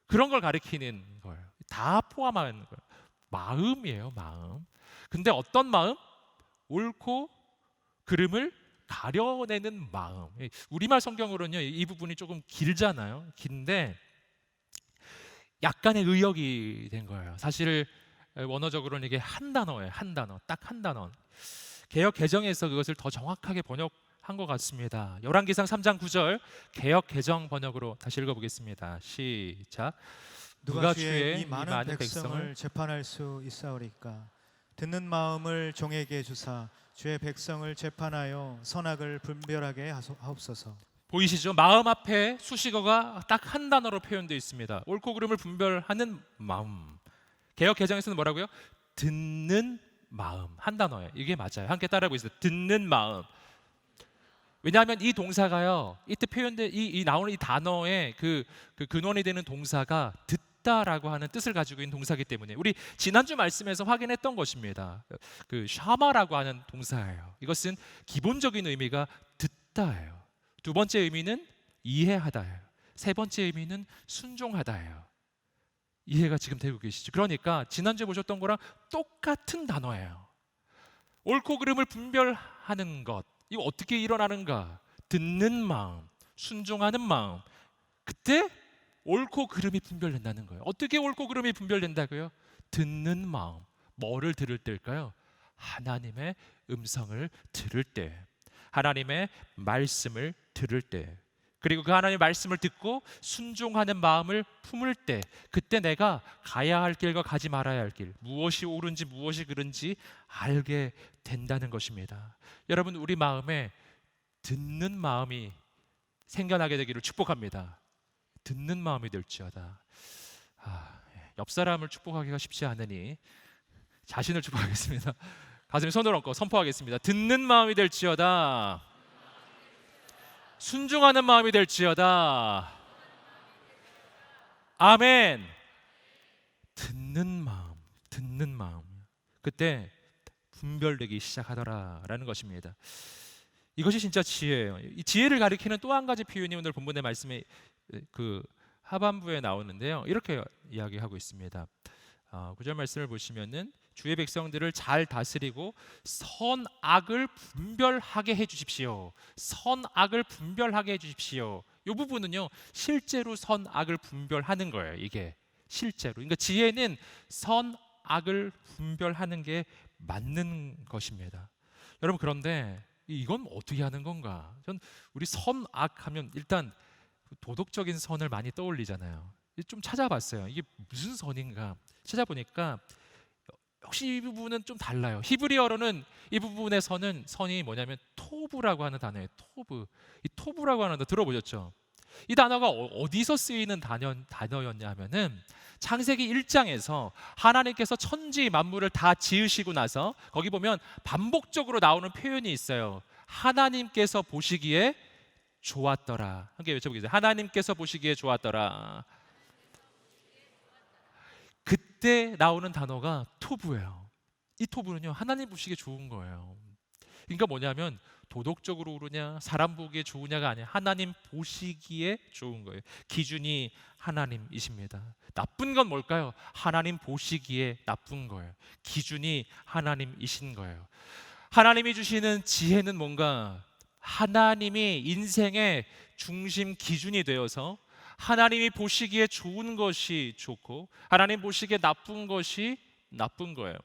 그런 걸 가리키는 거예요. 다 포함하는 거예요. 마음이에요, 마음. 근데 어떤 마음? 옳고 그름을 가려내는 마음. 우리말 성경으로는요, 이 부분이 조금 길잖아요. 긴데 약간의 의역이 된 거예요. 사실 원어적으로는 이게 한 단어예요. 한 단어, 딱 한 단어. 개역 개정에서 그것을 더 정확하게 번역한 것 같습니다. 열왕기상 3장 9절 개역 개정 번역으로 다시 읽어보겠습니다. 시작. 누가 주의 이 많은 백성을 재판할 수 있사오리까? 듣는 마음을 종에게 주사 주의 백성을 재판하여 선악을 분별하게 하옵소서. 보이시죠? 마음 앞에 수식어가 딱 한 단어로 표현되어 있습니다. 옳고 그름을 분별하는 마음. 개역 개정에서는 뭐라고요? 듣는 마음. 한 단어예요. 이게 맞아요. 함께 따라해 보세요. 듣는 마음. 왜냐하면 이 동사가요, 이때 표현된 이 나오는 이 단어의 그 근원이 되는 동사가 듣다라고 하는 뜻을 가지고 있는 동사이기 때문에 우리 지난주 말씀에서 확인했던 것입니다. 그 샤마라고 하는 동사예요. 이것은 기본적인 의미가 듣다예요. 두 번째 의미는 이해하다예요. 세 번째 의미는 순종하다예요. 이해가 지금 되고 계시죠? 그러니까 지난주에 보셨던 거랑 똑같은 단어예요. 옳고 그름을 분별하는 것, 이거 어떻게 일어나는가? 듣는 마음, 순종하는 마음, 그때 옳고 그름이 분별된다는 거예요. 어떻게 옳고 그름이 분별된다고요? 듣는 마음. 뭐를 들을 때일까요? 하나님의 음성을 들을 때, 하나님의 말씀을 들을 때, 그리고 그 하나님의 말씀을 듣고 순종하는 마음을 품을 때, 그때 내가 가야 할 길과 가지 말아야 할 길, 무엇이 옳은지 무엇이 그른지 알게 된다는 것입니다. 여러분, 우리 마음에 듣는 마음이 생겨나게 되기를 축복합니다. 듣는 마음이 될지어다. 옆 사람을 축복하기가 쉽지 않으니 자신을 축복하겠습니다. 가슴에 손을 얹고 선포하겠습니다. 듣는 마음이 될지어다. 순종하는 마음이 될지어다. 아멘. 듣는 마음, 듣는 마음. 그때 분별되기 시작하더라라는 것입니다. 이것이 진짜 지혜예요. 이 지혜를 가리키는 또 한 가지 표현이 오늘 본문의 말씀에 그 하반부에 나오는데요. 이렇게 이야기하고 있습니다. 9절 말씀을 보시면은 주의 백성들을 잘 다스리고 선악을 분별하게 해 주십시오. 선악을 분별하게 해 주십시오. 이 부분은요, 실제로 선악을 분별하는 거예요. 이게 실제로. 그러니까 지혜는 선악을 분별하는 게 맞는 것입니다. 여러분, 그런데 이건 어떻게 하는 건가? 전 우리 선악 하면 일단 도덕적인 선을 많이 떠올리잖아요. 좀 찾아봤어요. 이게 무슨 선인가? 찾아보니까 역시 이 부분은 좀 달라요. 히브리어로는 이 부분의 선이 뭐냐면 토브라고 하는 단어예요. 토브. 이 토브라고 하는 단어 들어보셨죠? 이 단어가 어디서 쓰이는 단어였냐 하면은 창세기 1장에서 하나님께서 천지 만물을 다 지으시고 나서 거기 보면 반복적으로 나오는 표현이 있어요. 하나님께서 보시기에 좋았더라. 함께 외쳐보겠습니다. 하나님께서 보시기에 좋았더라. 그때 나오는 단어가 토브예요. 이 토브는요, 하나님 보시기에 좋은 거예요. 그러니까 뭐냐면 도덕적으로 옳으냐, 사람 보기에 좋으냐가 아니라 하나님 보시기에 좋은 거예요. 기준이 하나님이십니다. 나쁜 건 뭘까요? 하나님 보시기에 나쁜 거예요. 기준이 하나님이신 거예요. 하나님이 주시는 지혜는 뭔가 하나님이 인생의 중심 기준이 되어서 하나님이 보시기에 좋은 것이 좋고 하나님 보시기에 나쁜 것이 나쁜 거예요.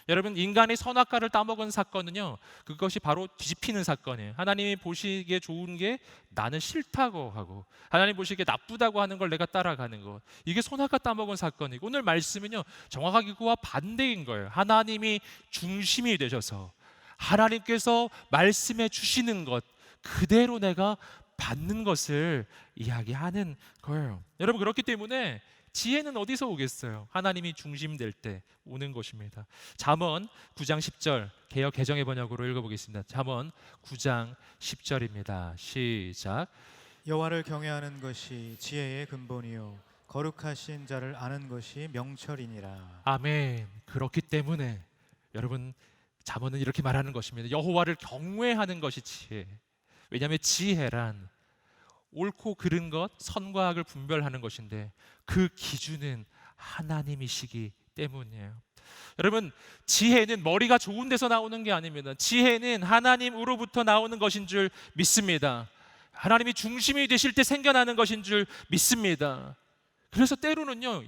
여러분, 인간이 선악과를 따먹은 사건은요, 그것이 바로 뒤집히는 사건이에요. 하나님이 보시기에 좋은 게 나는 싫다고 하고 하나님 보시기에 나쁘다고 하는 걸 내가 따라가는 것, 이게 선악과 따먹은 사건이고, 오늘 말씀은요 정확하게 그와 반대인 거예요. 하나님이 중심이 되셔서 하나님께서 말씀해 주시는 것 그대로 내가 받는 것을 이야기하는 거예요. 여러분, 그렇기 때문에 지혜는 어디서 오겠어요? 하나님이 중심될 때 오는 것입니다. 잠언 9장 10절 개역 개정의 번역으로 읽어보겠습니다. 잠언 9장 10절입니다. 시작. 여호와를 경외하는 것이 지혜의 근본이요 거룩하신 자를 아는 것이 명철이니라. 아멘. 그렇기 때문에 여러분, 잠언은 이렇게 말하는 것입니다. 여호와를 경외하는 것이 지혜. 왜냐하면 지혜란 옳고 그른 것, 선과 악을 분별하는 것인데 그 기준은 하나님이시기 때문이에요. 여러분, 지혜는 머리가 좋은 데서 나오는 게 아닙니다. 지혜는 하나님으로부터 나오는 것인 줄 믿습니다. 하나님이 중심이 되실 때 생겨나는 것인 줄 믿습니다. 그래서 때로는요,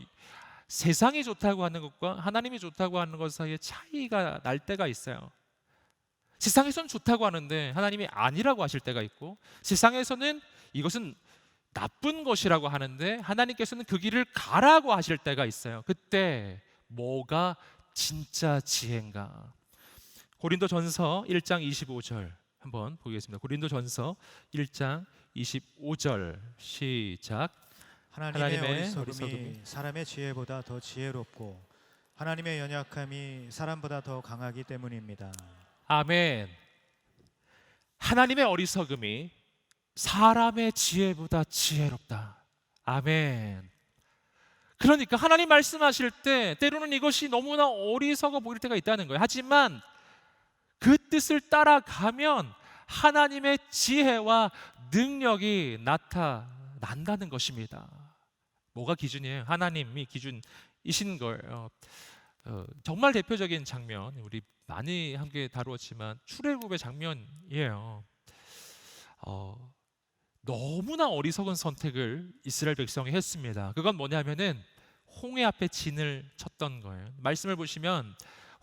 세상이 좋다고 하는 것과 하나님이 좋다고 하는 것 사이에 차이가 날 때가 있어요. 세상에서는 좋다고 하는데 하나님이 아니라고 하실 때가 있고, 세상에서는 이것은 나쁜 것이라고 하는데 하나님께서는 그 길을 가라고 하실 때가 있어요. 그때 뭐가 진짜 지혜인가? 고린도전서 1장 25절 한번 보겠습니다. 고린도전서 1장 25절 시작. 하나님의 하나님의 어리석음이 사람의 지혜보다 더 지혜롭고 하나님의 연약함이 사람보다 더 강하기 때문입니다. 아멘. 하나님의 어리석음이 사람의 지혜보다 지혜롭다. 아멘. 그러니까 하나님 말씀하실 때 때로는 이것이 너무나 어리석어 보일 때가 있다는 거예요. 하지만 그 뜻을 따라가면 하나님의 지혜와 능력이 나타난다는 것입니다. 뭐가 기준이에요? 하나님이 기준이신 거예요. 정말 대표적인 장면, 우리 많이 함께 다루었지만 출애굽의 장면이에요. 너무나 어리석은 선택을 이스라엘 백성이 했습니다. 그건 뭐냐면은 홍해 앞에 진을 쳤던 거예요. 말씀을 보시면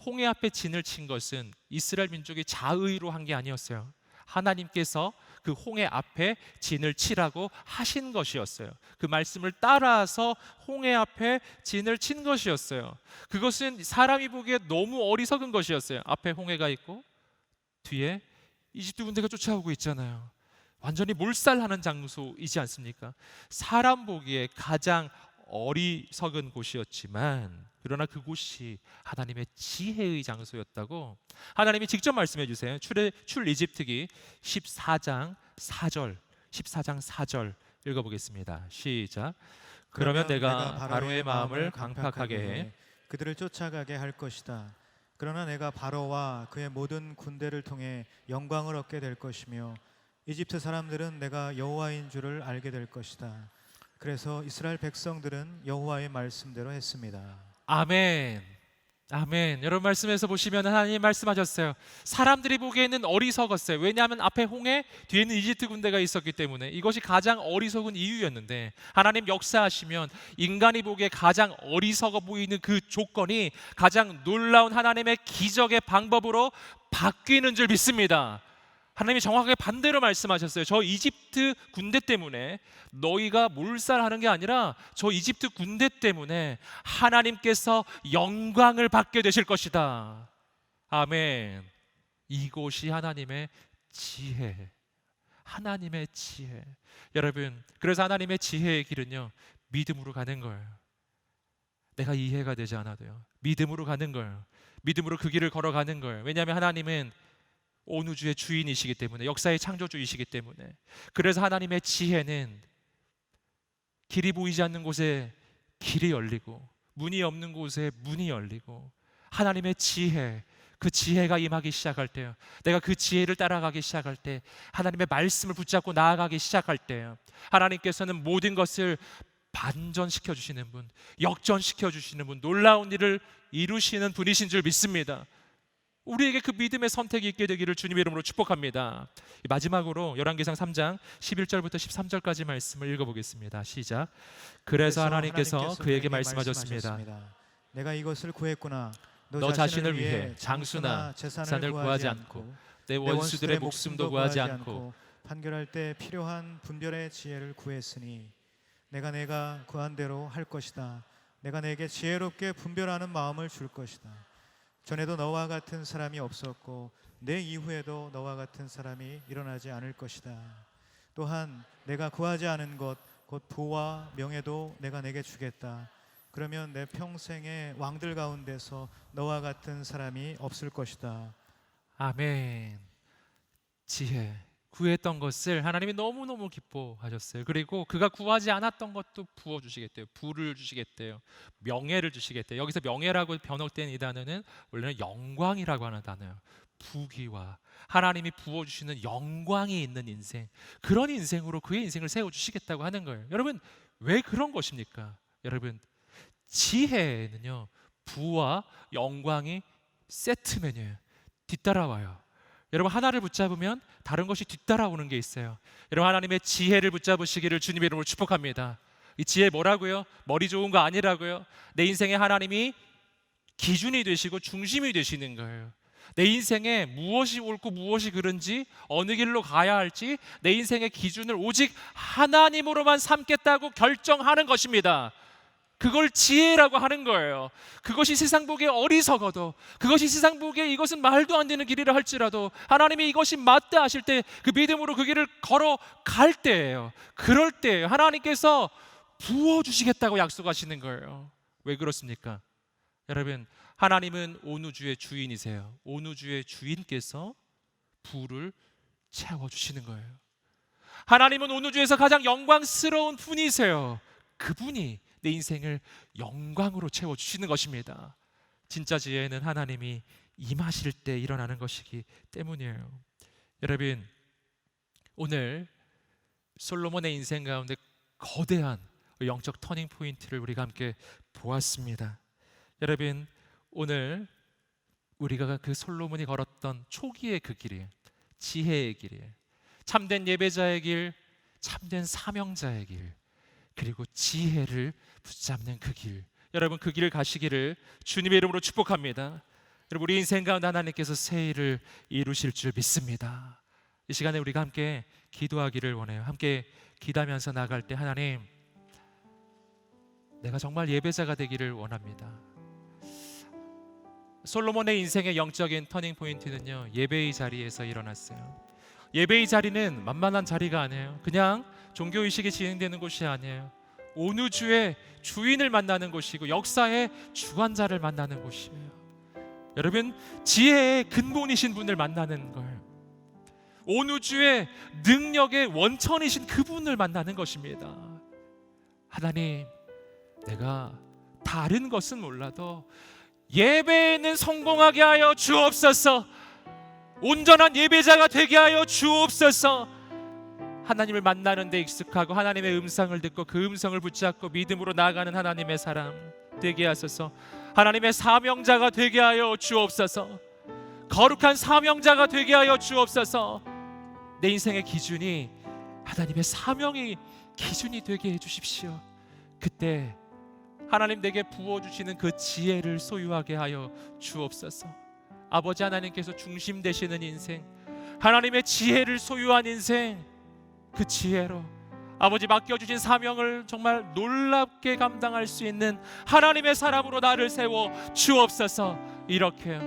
홍해 앞에 진을 친 것은 이스라엘 민족이 자의로 한 게 아니었어요. 하나님께서 그 홍해 앞에 진을 치라고 하신 것이었어요. 그 말씀을 따라서 홍해 앞에 진을 친 것이었어요. 그것은 사람이 보기에 너무 어리석은 것이었어요. 앞에 홍해가 있고 뒤에 이집트 군대가 쫓아오고 있잖아요. 완전히 몰살하는 장소이지 않습니까? 사람 보기에 가장 어리석은 곳이었지만 그러나 그곳이 하나님의 지혜의 장소였다고 하나님이 직접 말씀해 주세요. 출 이집트기 14장 4절 읽어보겠습니다. 시작. 그러면 내가 바로의 마음을 강팍하게 해 그들을 쫓아가게 할 것이다. 그러나 내가 바로와 그의 모든 군대를 통해 영광을 얻게 될 것이며 이집트 사람들은 내가 여호와인 줄을 알게 될 것이다. 그래서 이스라엘 백성들은 여호와의 말씀대로 했습니다. 아멘. 아멘. 여러분 말씀에서 보시면 하나님 말씀하셨어요. 사람들이 보기에는 어리석었어요. 왜냐하면 앞에 홍해, 뒤에는 이집트 군대가 있었기 때문에 이것이 가장 어리석은 이유였는데 하나님 역사하시면 인간이 보기에 가장 어리석어 보이는 그 조건이 가장 놀라운 하나님의 기적의 방법으로 바뀌는 줄 믿습니다. 하나님이 정확하게 반대로 말씀하셨어요. 저 이집트 군대 때문에 너희가 몰살하는 게 아니라 저 이집트 군대 때문에 하나님께서 영광을 받게 되실 것이다. 아멘. 이곳이 하나님의 지혜. 하나님의 지혜. 여러분, 그래서 하나님의 지혜의 길은요, 믿음으로 가는 거예요. 내가 이해가 되지 않아도요, 믿음으로 가는 거예요. 믿음으로 그 길을 걸어가는 거예요. 왜냐하면 하나님은 온 우주의 주인이시기 때문에, 역사의 창조주이시기 때문에. 그래서 하나님의 지혜는 길이 보이지 않는 곳에 길이 열리고 문이 없는 곳에 문이 열리고, 하나님의 지혜, 그 지혜가 임하기 시작할 때요, 내가 그 지혜를 따라가기 시작할 때, 하나님의 말씀을 붙잡고 나아가기 시작할 때요, 하나님께서는 모든 것을 반전시켜 주시는 분, 역전시켜 주시는 분, 놀라운 일을 이루시는 분이신 줄 믿습니다. 우리에게 그 믿음의 선택이 있게 되기를 주님의 이름으로 축복합니다. 마지막으로 열왕기상 3장 11절부터 13절까지 말씀을 읽어보겠습니다. 시작. 그래서 하나님께서 그에게 말씀하셨습니다. 내가 이것을 구했구나. 너 자신을 위해 장수나 재산을 구하지 않고 내 원수들의 목숨도 구하지 않고 판결할 때 필요한 분별의 지혜를 구했으니 내가 구한 대로 할 것이다. 내가 내게 지혜롭게 분별하는 마음을 줄 것이다. 전에도 너와 같은 사람이 없었고 내 이후에도 너와 같은 사람이 일어나지 않을 것이다. 또한 내가 구하지 않은 것 곧 부와 명예도 내가 내게 주겠다. 그러면 내 평생의 왕들 가운데서 너와 같은 사람이 없을 것이다. 아멘. 지혜, 구했던 것을 하나님이 너무너무 기뻐하셨어요. 그리고 그가 구하지 않았던 것도 부어주시겠대요. 부를 주시겠대요. 명예를 주시겠대요. 여기서 명예라고 번역된 이 단어는 원래는 영광이라고 하는 단어예요. 부귀와 하나님이 부어주시는 영광이 있는 인생, 그런 인생으로 그의 인생을 세워주시겠다고 하는 거예요. 여러분, 왜 그런 것입니까? 여러분, 지혜는요, 부와 영광이 세트 메뉴예요. 뒤따라와요. 여러분, 하나를 붙잡으면 다른 것이 뒤따라오는 게 있어요. 여러분, 하나님의 지혜를 붙잡으시기를 주님의 이름으로 축복합니다. 이 지혜 뭐라고요? 머리 좋은 거 아니라고요. 내 인생에 하나님이 기준이 되시고 중심이 되시는 거예요. 내 인생에 무엇이 옳고 무엇이 그른지, 어느 길로 가야 할지 내 인생의 기준을 오직 하나님으로만 삼겠다고 결정하는 것입니다. 그걸 지혜라고 하는 거예요. 그것이 세상 보기에 어리석어도, 그것이 세상 보기에 이것은 말도 안 되는 길이라 할지라도 하나님이 이것이 맞다 하실 때 그 믿음으로 그 길을 걸어갈 때예요. 그럴 때 하나님께서 부어주시겠다고 약속하시는 거예요. 왜 그렇습니까? 여러분, 하나님은 온 우주의 주인이세요. 온 우주의 주인께서 부를 채워주시는 거예요. 하나님은 온 우주에서 가장 영광스러운 분이세요. 그분이 내 인생을 영광으로 채워주시는 것입니다. 진짜 지혜는 하나님이 임하실 때 일어나는 것이기 때문이에요. 여러분, 오늘 솔로몬의 인생 가운데 거대한 영적 터닝 포인트를 우리가 함께 보았습니다. 여러분, 오늘 우리가 그 솔로몬이 걸었던 초기의 그 길이에요. 지혜의 길이에요. 참된 예배자의 길, 참된 사명자의 길, 그리고 지혜를 붙잡는 그 길. 여러분, 그 길을 가시기를 주님의 이름으로 축복합니다. 여러분, 우리 인생 가운데 하나님께서 새 일을 이루실 줄 믿습니다. 이 시간에 우리가 함께 기도하기를 원해요. 함께 기도하면서 나갈 때, 하나님, 내가 정말 예배자가 되기를 원합니다. 솔로몬의 인생의 영적인 터닝 포인트는요, 예배의 자리에서 일어났어요. 예배의 자리는 만만한 자리가 아니에요. 그냥 종교의식이 진행되는 곳이 아니에요. 온 우주의 주인을 만나는 곳이고 역사의 주관자를 만나는 곳이에요. 여러분, 지혜의 근본이신 분을 만나는 거예요. 온 우주의 능력의 원천이신 그분을 만나는 것입니다. 하나님, 내가 다른 것은 몰라도 예배에는 성공하게 하여 주옵소서. 온전한 예배자가 되게 하여 주옵소서. 하나님을 만나는 데 익숙하고 하나님의 음성을 듣고 그 음성을 붙잡고 믿음으로 나아가는 하나님의 사람 되게 하소서. 하나님의 사명자가 되게 하여 주옵소서. 거룩한 사명자가 되게 하여 주옵소서. 내 인생의 기준이 하나님의 사명이 기준이 되게 해주십시오. 그때 하나님 내게 부어주시는 그 지혜를 소유하게 하여 주옵소서. 아버지 하나님께서 중심 되시는 인생, 하나님의 지혜를 소유한 인생, 그 지혜로 아버지 맡겨주신 사명을 정말 놀랍게 감당할 수 있는 하나님의 사람으로 나를 세워 주옵소서. 이렇게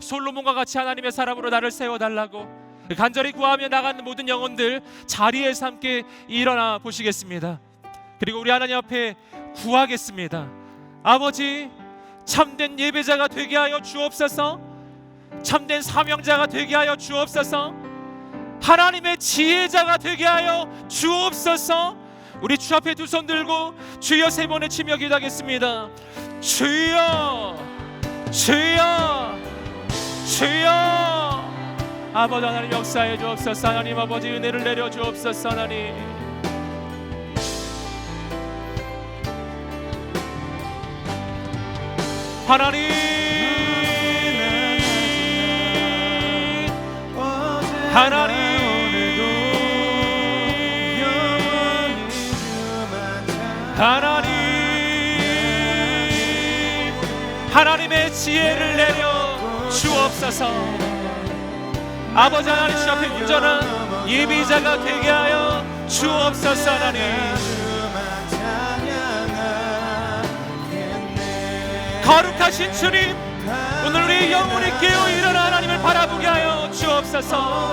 솔로몬과 같이 하나님의 사람으로 나를 세워달라고 간절히 구하며 나가는 모든 영혼들 자리에서 함께 일어나 보시겠습니다. 그리고 우리 하나님 앞에 구하겠습니다. 아버지, 참된 예배자가 되게 하여 주옵소서. 참된 사명자가 되게 하여 주옵소서. 하나님의 지혜자가 되게 하여 주옵소서. 우리 주 앞에 두 손 들고 주여 세 번의 치며 기도하겠습니다. 주여, 주여, 주여. 아버지 하나님 역사해 주옵소서. 하나님 아버지 은혜를 내려 주옵소서. 하나님, 하나님, 하나님, 하나님, 하나님의 지혜를 내려 주옵소서. 아버지 하나님, 주 앞에 온전한 예비자가 되게 하여 주옵소서. 하나님, 거룩하신 주님, 오늘 우리 영혼이 깨어 일어나 하나님을 바라보게 하여 주옵소서.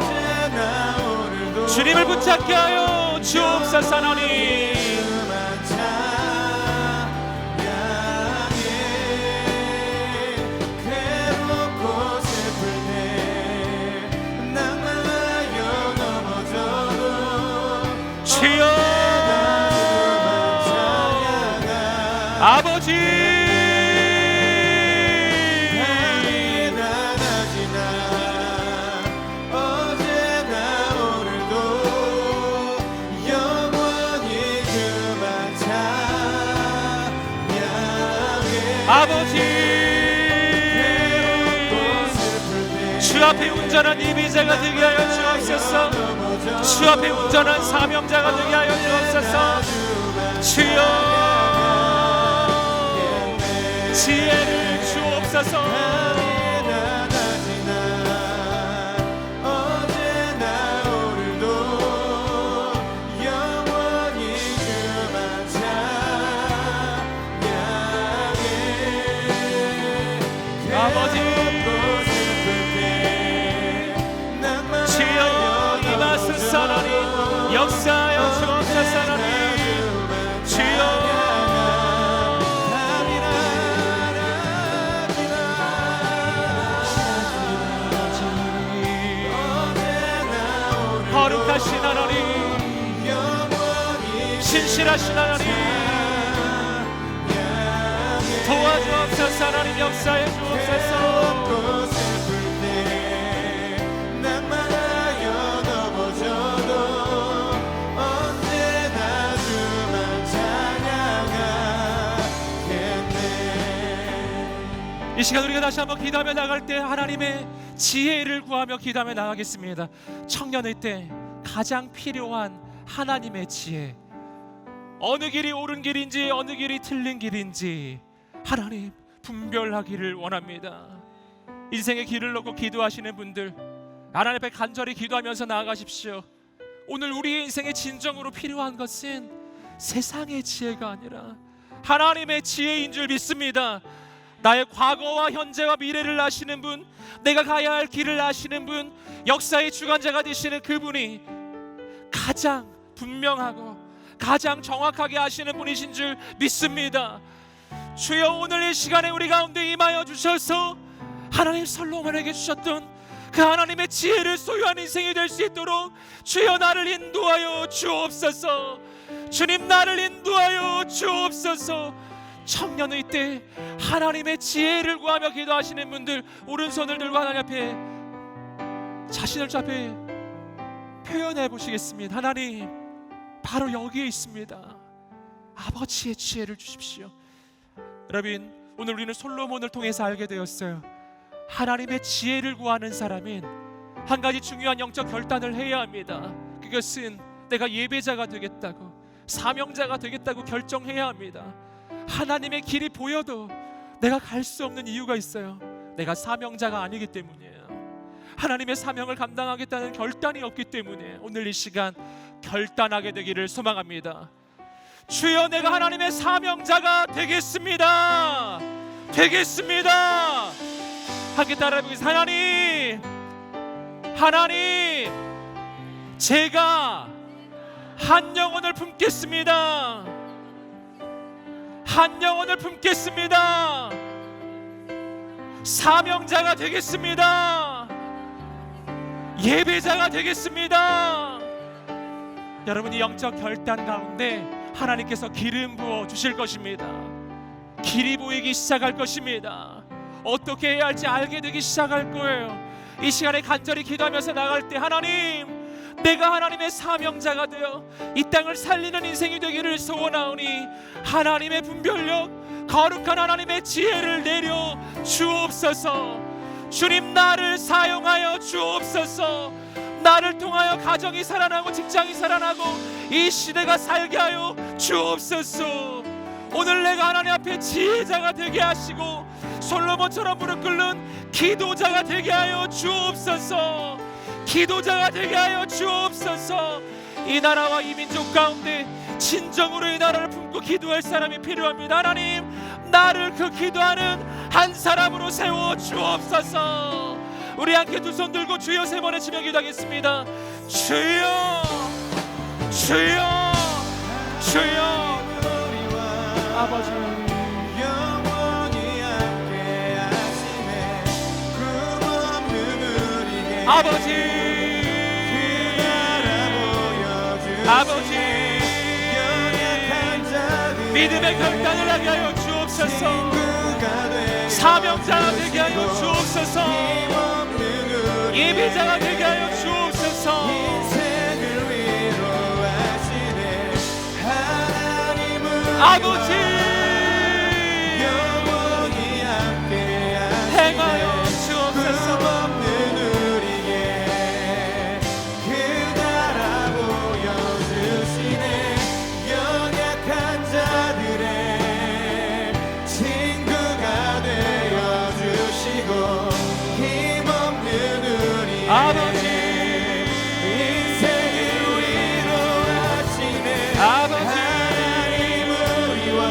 주님을 붙잡게 하여 주옵소서. 하나님, 주여, 아버지, 아버지, 주 앞에 온전한 예비자가 되게 하여 주옵소서. 주 앞에 온전한 사명자가 되게 하여 주옵소서. 주여, 지혜를 주옵소서. 아버지, 주여 임하소서. 하나님 역사하여 주옵소서. 하나님, 주여, 거룩하신 하나님, 신실하신 하나님, 도와주옵소서. 하나님 역사해 주옵소서. 외롭고 슬플 때 낭만하여 넘어져도 언제나 주만 찬양하겠네. 이 시간 우리가 다시 한번 기도하며 나갈 때 하나님의 지혜를 구하며 기도하며 나가겠습니다. 청년의 때 가장 필요한 하나님의 지혜, 어느 길이 옳은 길인지 어느 길이 틀린 길인지 하나님 분별하기를 원합니다. 인생의 길을 놓고 기도하시는 분들, 하나님 앞에 간절히 기도하면서 나아가십시오. 오늘 우리의 인생의 진정으로 필요한 것은 세상의 지혜가 아니라 하나님의 지혜인 줄 믿습니다. 나의 과거와 현재와 미래를 아시는 분, 내가 가야 할 길을 아시는 분, 역사의 주관자가 되시는 그분이 가장 분명하고 가장 정확하게 아시는 분이신 줄 믿습니다. 주여, 오늘 이 시간에 우리 가운데 임하여 주셔서 하나님 솔로몬에게 주셨던 그 하나님의 지혜를 소유한 인생이 될 수 있도록 주여 나를 인도하여 주옵소서. 주님, 나를 인도하여 주옵소서. 청년의 때 하나님의 지혜를 구하며 기도하시는 분들, 오른손을 들고 하나님 앞에 자신을 주 앞에 표현해 보시겠습니다. 하나님, 바로 여기에 있습니다. 아버지의 지혜를 주십시오. 여러분, 오늘 우리는 솔로몬을 통해서 알게 되었어요. 하나님의 지혜를 구하는 사람은 한 가지 중요한 영적 결단을 해야 합니다. 그것은 내가 예배자가 되겠다고, 사명자가 되겠다고 결정해야 합니다. 하나님의 길이 보여도 내가 갈 수 없는 이유가 있어요. 내가 사명자가 아니기 때문이에요. 하나님의 사명을 감당하겠다는 결단이 없기 때문에 오늘 이 시간 결단하게 되기를 소망합니다. 주여, 내가 하나님의 사명자가 되겠습니다. 되겠습니다. 함께 따라해보겠습니다. 하나님, 제가 한 영혼을 품겠습니다. 한 영혼을 품겠습니다. 사명자가 되겠습니다. 예배자가 되겠습니다. 여러분, 이 영적 결단 가운데 하나님께서 기름 부어 주실 것입니다. 길이 보이기 시작할 것입니다. 어떻게 해야 할지 알게 되기 시작할 거예요. 이 시간에 간절히 기도하면서 나갈 때, 하나님, 내가 하나님의 사명자가 되어 이 땅을 살리는 인생이 되기를 소원하오니 하나님의 분별력, 거룩한 하나님의 지혜를 내려 주옵소서. 주님, 나를 사용하여 주옵소서. 나를 통하여 가정이 살아나고 직장이 살아나고 이 시대가 살게 하여 주옵소서. 오늘 내가 하나님 앞에 지혜자가 되게 하시고 솔로몬처럼 무릎 꿇는 기도자가 되게 하여 주옵소서. 기도자가 되게 하여 주옵소서. 이 나라와 이 민족 가운데 진정으로 이 나라를 품고 기도할 사람이 필요합니다. 하나님, 나를 그 기도하는 한 사람으로 세워 주옵소서. 우리 함께 두 손 들고 주여 세 번의 치며 기도하겠습니다. 주여, 주여, 주여. 아버지, 영원히 함께 하시네. 꿈없는 우리에게 아버지, 아버지, 연약한 자들의 믿음의 결단을 하게 하여 주옵소서. 친구가 되어 사명자가 되게 하여 주옵소서. 힘없는 우리 예배자가 되게 하여 주옵소서. 인생을 위로하시네. 하나님은 아버지, 영원히 함께 하시네. 행하여 주옵소서. 꿈없는 우리에게 그 나라 보여주시네. 연약한 자들의 친구가 되어주시고 힘없는 우리에게 아버지, 인생을 위로하시네. 아버지, 하나님은 우리와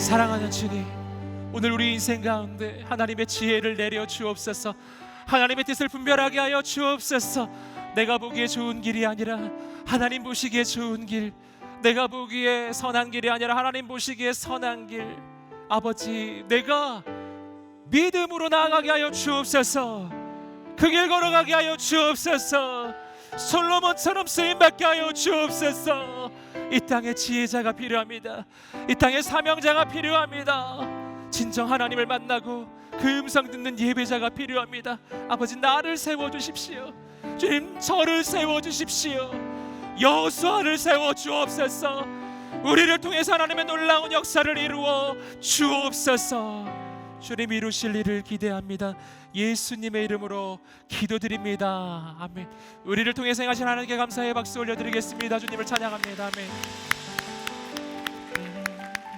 사랑하는 주님, 오늘 우리 인생 가운데 하나님의 지혜를 내려 주옵소서. 하나님의 뜻을 분별하게 하여 주옵소서. 내가 보기에 좋은 길이 아니라 하나님 보시기에 좋은 길, 내가 보기에 선한 길이 아니라 하나님 보시기에 선한 길, 아버지, 내가 믿음으로 나아가게 하여 주옵소서. 그 길 걸어가게 하여 주옵소서. 솔로몬처럼 쓰임받게 하여 주옵소서. 이 땅에 지혜자가 필요합니다. 이 땅에 사명자가 필요합니다. 진정 하나님을 만나고 그 음성 듣는 예배자가 필요합니다. 아버지, 나를 세워주십시오. 주님, 저를 세워주십시오. 여호수아를 세워주옵소서. 우리를 통해서 하나님의 놀라운 역사를 이루어 주옵소서. 주님, 이루실 일을 기대합니다. 예수님의 이름으로 기도드립니다. 아멘. 우리를 통해서 행하신 하나님께 감사의 박수 올려드리겠습니다. 주님을 찬양합니다. 아멘.